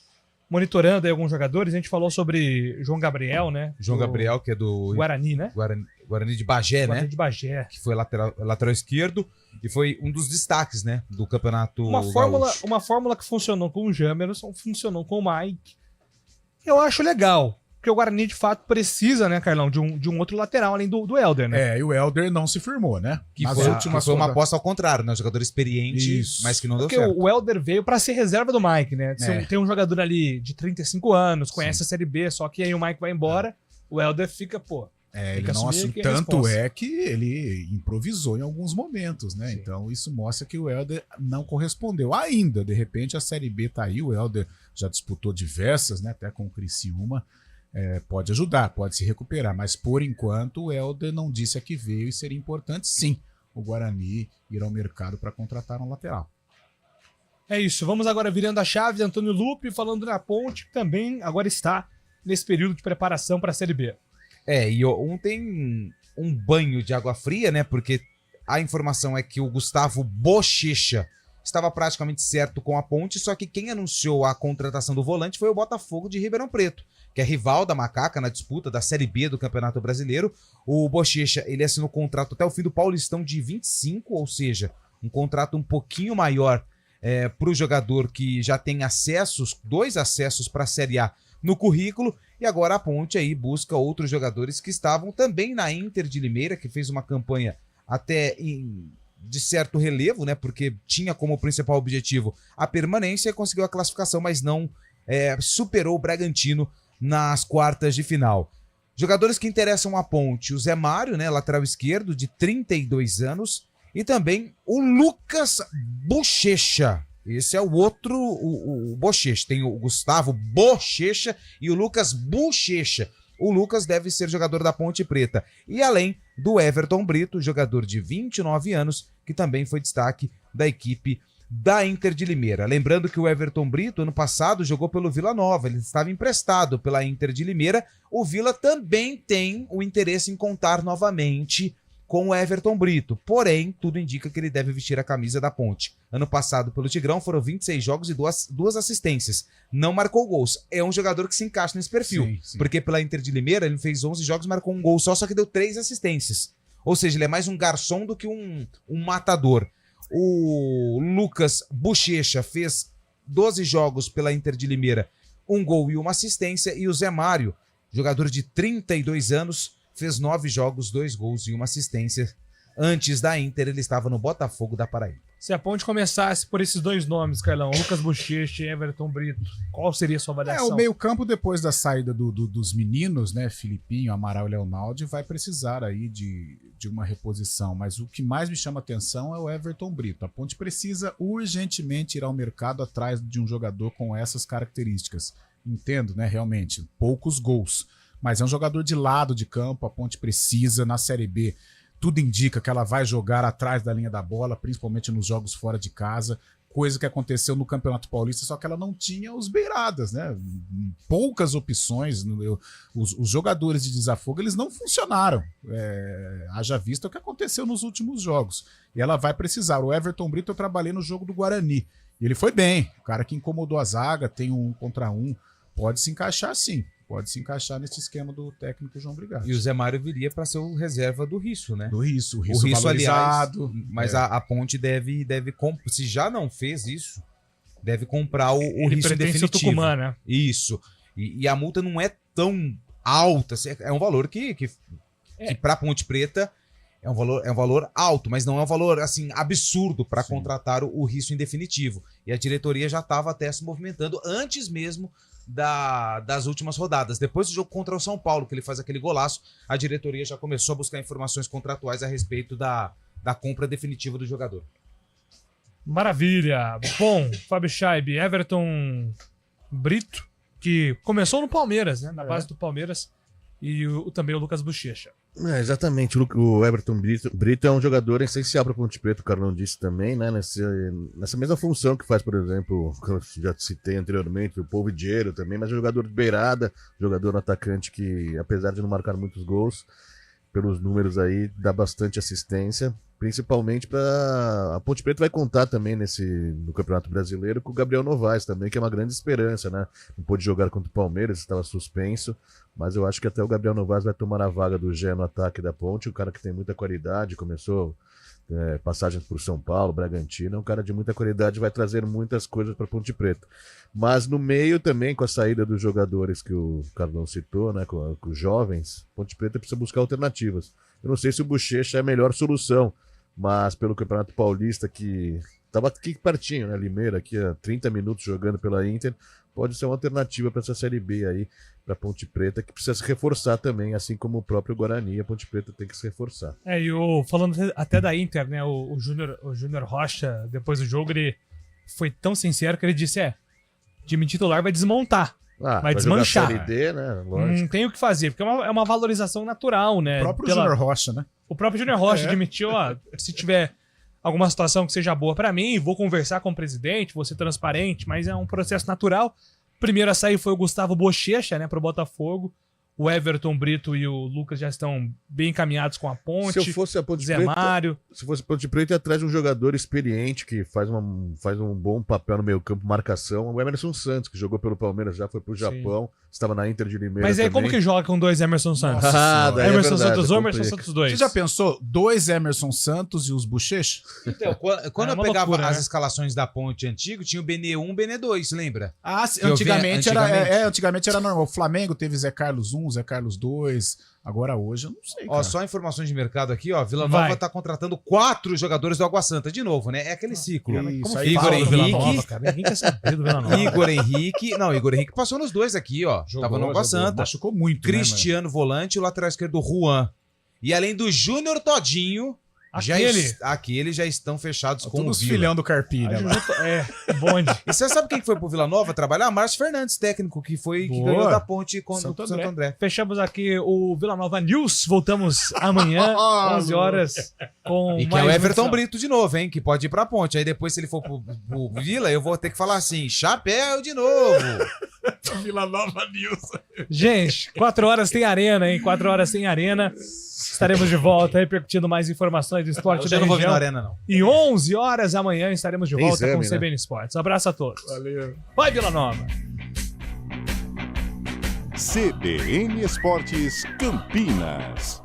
monitorando aí alguns jogadores, a gente falou sobre João Gabriel, né? João Gabriel, que é do Guarani, né? Guarani de Bagé, Guarani né? de Bagé. Que foi lateral esquerdo e foi um dos destaques, né? Do campeonato Uma fórmula que funcionou com o Jamerson, funcionou com o Mike. Eu acho legal. Porque o Guarani, de fato, precisa, né, Carlão, de um outro lateral, além do Helder, né? E o Helder não se firmou, né? Que foi uma aposta ao contrário, né? Um jogador experiente, mas que não deu certo. Porque o Helder veio pra ser reserva do Mike, né? Tem um jogador ali de 35 anos, conhece a Série B, só que aí o Mike vai embora, o Helder fica, ele não assume, tanto é que ele improvisou em alguns momentos, né? Sim. Então isso mostra que o Helder não correspondeu. Ainda, de repente, a Série B tá aí, o Helder já disputou diversas, né? Até com o Criciúma. Pode ajudar, pode se recuperar, mas por enquanto o Helder não disse a que veio e seria importante sim o Guarani ir ao mercado para contratar um lateral. É isso, vamos agora virando a chave, Antônio Lupe falando na Ponte, que também agora está nesse período de preparação para a Série B. E ontem um banho de água fria, né, porque a informação é que o Gustavo Bochecha estava praticamente certo com a Ponte, só que quem anunciou a contratação do volante foi o Botafogo de Ribeirão Preto, que é rival da Macaca na disputa da Série B do Campeonato Brasileiro. O Bochecha, ele assinou contrato até o fim do Paulistão de 25, ou seja, um contrato um pouquinho maior para o jogador que já tem 2 acessos para a Série A no currículo. E agora a Ponte aí busca outros jogadores que estavam também na Inter de Limeira, que fez uma campanha até de certo relevo, né? Porque tinha como principal objetivo a permanência e conseguiu a classificação, mas não superou o Bragantino nas quartas de final. Jogadores que interessam a Ponte, o Zé Mário, né? Lateral esquerdo, de 32 anos, e também o Lucas Bochecha. Esse é o outro, o Bochecha. Tem o Gustavo Bochecha e o Lucas Bochecha. O Lucas deve ser jogador da Ponte Preta. E além do Everton Brito, jogador de 29 anos, que também foi destaque da equipe da Inter de Limeira. Lembrando que o Everton Brito, ano passado, jogou pelo Vila Nova. Ele estava emprestado pela Inter de Limeira. O Vila também tem o interesse em contar novamente com o Everton Brito. Porém, tudo indica que ele deve vestir a camisa da Ponte. Ano passado, pelo Tigrão, foram 26 jogos e duas assistências. Não marcou gols. É um jogador que se encaixa nesse perfil. Sim. Porque pela Inter de Limeira, ele fez 11 jogos e marcou um gol só que deu 3 assistências. Ou seja, ele é mais um garçom do que um matador. O Lucas Bochecha fez 12 jogos pela Inter de Limeira, 1 gol e 1 assistência. E o Zé Mário, jogador de 32 anos, fez 9 jogos, 2 gols e 1 assistência. Antes da Inter, ele estava no Botafogo da Paraíba. Se a Ponte começasse por esses 2 nomes, Carlão, Lucas Bochecha e Everton Brito, qual seria a sua avaliação? O meio-campo, depois da saída dos meninos, né? Filipinho, Amaral e Leonaldi, vai precisar aí de uma reposição. Mas o que mais me chama atenção é o Everton Brito. A Ponte precisa urgentemente ir ao mercado atrás de um jogador com essas características. Entendo, né? Realmente, poucos gols. Mas é um jogador de lado de campo, a Ponte precisa. Na Série B, tudo indica que ela vai jogar atrás da linha da bola, principalmente nos jogos fora de casa, coisa que aconteceu no Campeonato Paulista, só que ela não tinha os beiradas, né? Poucas opções, os jogadores de desafogo, eles não funcionaram. Haja vista o que aconteceu nos últimos jogos. E ela vai precisar. O Everton Brito, eu trabalhei no jogo do Guarani, e ele foi bem. O cara que incomodou a zaga, tem um 1 contra 1, pode se encaixar sim. Pode se encaixar nesse esquema do técnico João Brigatti. E o Zé Mário viria para ser o reserva do Risso, né? Do Risso, o Risso valorizado. Aliás, mas a Ponte deve se já não fez isso, deve comprar o Risso definitivo. Tucumã, né? Isso. E a multa não é tão alta, é um valor que para a Ponte Preta é um valor alto, mas não é um valor assim absurdo para contratar o Risso em definitivo. E a diretoria já estava até se movimentando antes mesmo das últimas rodadas. Depois do jogo contra o São Paulo, que ele faz aquele golaço, a diretoria já começou a buscar informações contratuais a respeito da compra definitiva do jogador. Maravilha! Bom, Fábio Scheib, Everton Brito, que começou no Palmeiras, né? Na base do Palmeiras, e também o Lucas Bochecha. Exatamente, o Everton Brito é um jogador essencial para o Ponte Preta, o Carlão disse também, né? Nessa mesma função que faz, por exemplo, que eu já citei anteriormente, o Polvidiero também, mas é um jogador de beirada, jogador no atacante que, apesar de não marcar muitos gols, pelos números aí, dá bastante assistência, principalmente para a Ponte Preta vai contar também no Campeonato Brasileiro com o Gabriel Novaes também, que é uma grande esperança, né? Não pôde jogar contra o Palmeiras, estava suspenso, mas eu acho que até o Gabriel Novaes vai tomar a vaga do Gé no ataque da Ponte, um cara que tem muita qualidade, começou passagens por São Paulo, Bragantino, é um cara de muita qualidade, vai trazer muitas coisas para Ponte Preta. Mas no meio também, com a saída dos jogadores que o Carlão citou, né, com os jovens, Ponte Preta precisa buscar alternativas. Eu não sei se o Bochecha é a melhor solução, mas pelo Campeonato Paulista, que estava aqui pertinho, né, Limeira, aqui a 30 minutos jogando pela Inter, pode ser uma alternativa para essa Série B aí, para Ponte Preta, que precisa se reforçar também, assim como o próprio Guarani, a Ponte Preta tem que se reforçar. Falando até da Inter, né, o Júnior Rocha, depois do jogo, ele foi tão sincero que ele disse, o time titular vai desmontar, vai desmanchar. Série D, né? Não tem o que fazer, porque é uma valorização natural, né? O próprio Júnior Rocha, né? O próprio Júnior Rocha admitiu, se tiver alguma situação que seja boa pra mim, vou conversar com o presidente, vou ser transparente, mas é um processo natural. Primeiro a sair foi o Gustavo Bochecha, né, pro Botafogo. O Everton Brito e o Lucas já estão bem encaminhados com a Ponte. Se eu fosse a Ponte Zé Preta, Mário. se fosse a Ponte Preta, ia atrás de um jogador experiente que faz um bom papel no meio-campo, marcação. O Emerson Santos, que jogou pelo Palmeiras, já foi pro Japão, estava na Inter de Limeira. Mas aí, também. como que joga com 2 Emerson Santos? Daí Emerson é verdade, Santos 1, é Emerson complica. Santos 2. Você já pensou? 2 Emerson Santos e os Bochecha? Então, quando É eu uma pegava loucura, as né? escalações da Ponte antigo, tinha o BN1 e o BN2, lembra? Ah, sim, Que eu antigamente, vi- antigamente era normal. O Flamengo teve Zé Carlos 1, Zé Carlos 2. Agora hoje eu não sei, cara. Ó, só informações de mercado aqui, ó. Vila Nova tá contratando 4 jogadores do Água Santa, de novo, né? É aquele ciclo. Isso, Igor fala do Vila Henrique. Nova, cara. Ninguém quer saber do Vila Nova. Igor Henrique. Não, Igor Henrique passou nos 2 aqui, ó. Tava no Água Santa. Machucou muito, Cristiano Volante e o lateral esquerdo Juan. E além do Júnior Todinho, aqui eles já estão fechados com o os Vila. filhão do Carpini. bonde. E você sabe quem foi pro Vila Nova trabalhar? Márcio Fernandes, técnico, que ganhou da Ponte com o Santo André. Fechamos aqui o Vila Nova News. Voltamos amanhã, 11 horas, com E que mais é o uma Everton edição. Brito de novo, hein? Que pode ir pra Ponte. Aí depois, se ele for pro Vila, eu vou ter que falar assim, chapéu de novo. Vila Nova News. Gente, 4 horas tem arena, hein? 4 horas tem arena. Estaremos de volta repercutindo mais informações do esporte Hoje da eu não vou vir região. na arena, não. E 11 horas amanhã estaremos de Tem volta com o exame, CBN Esportes. Abraço a todos. Valeu. Vai, Vila Nova. CBN Esportes Campinas.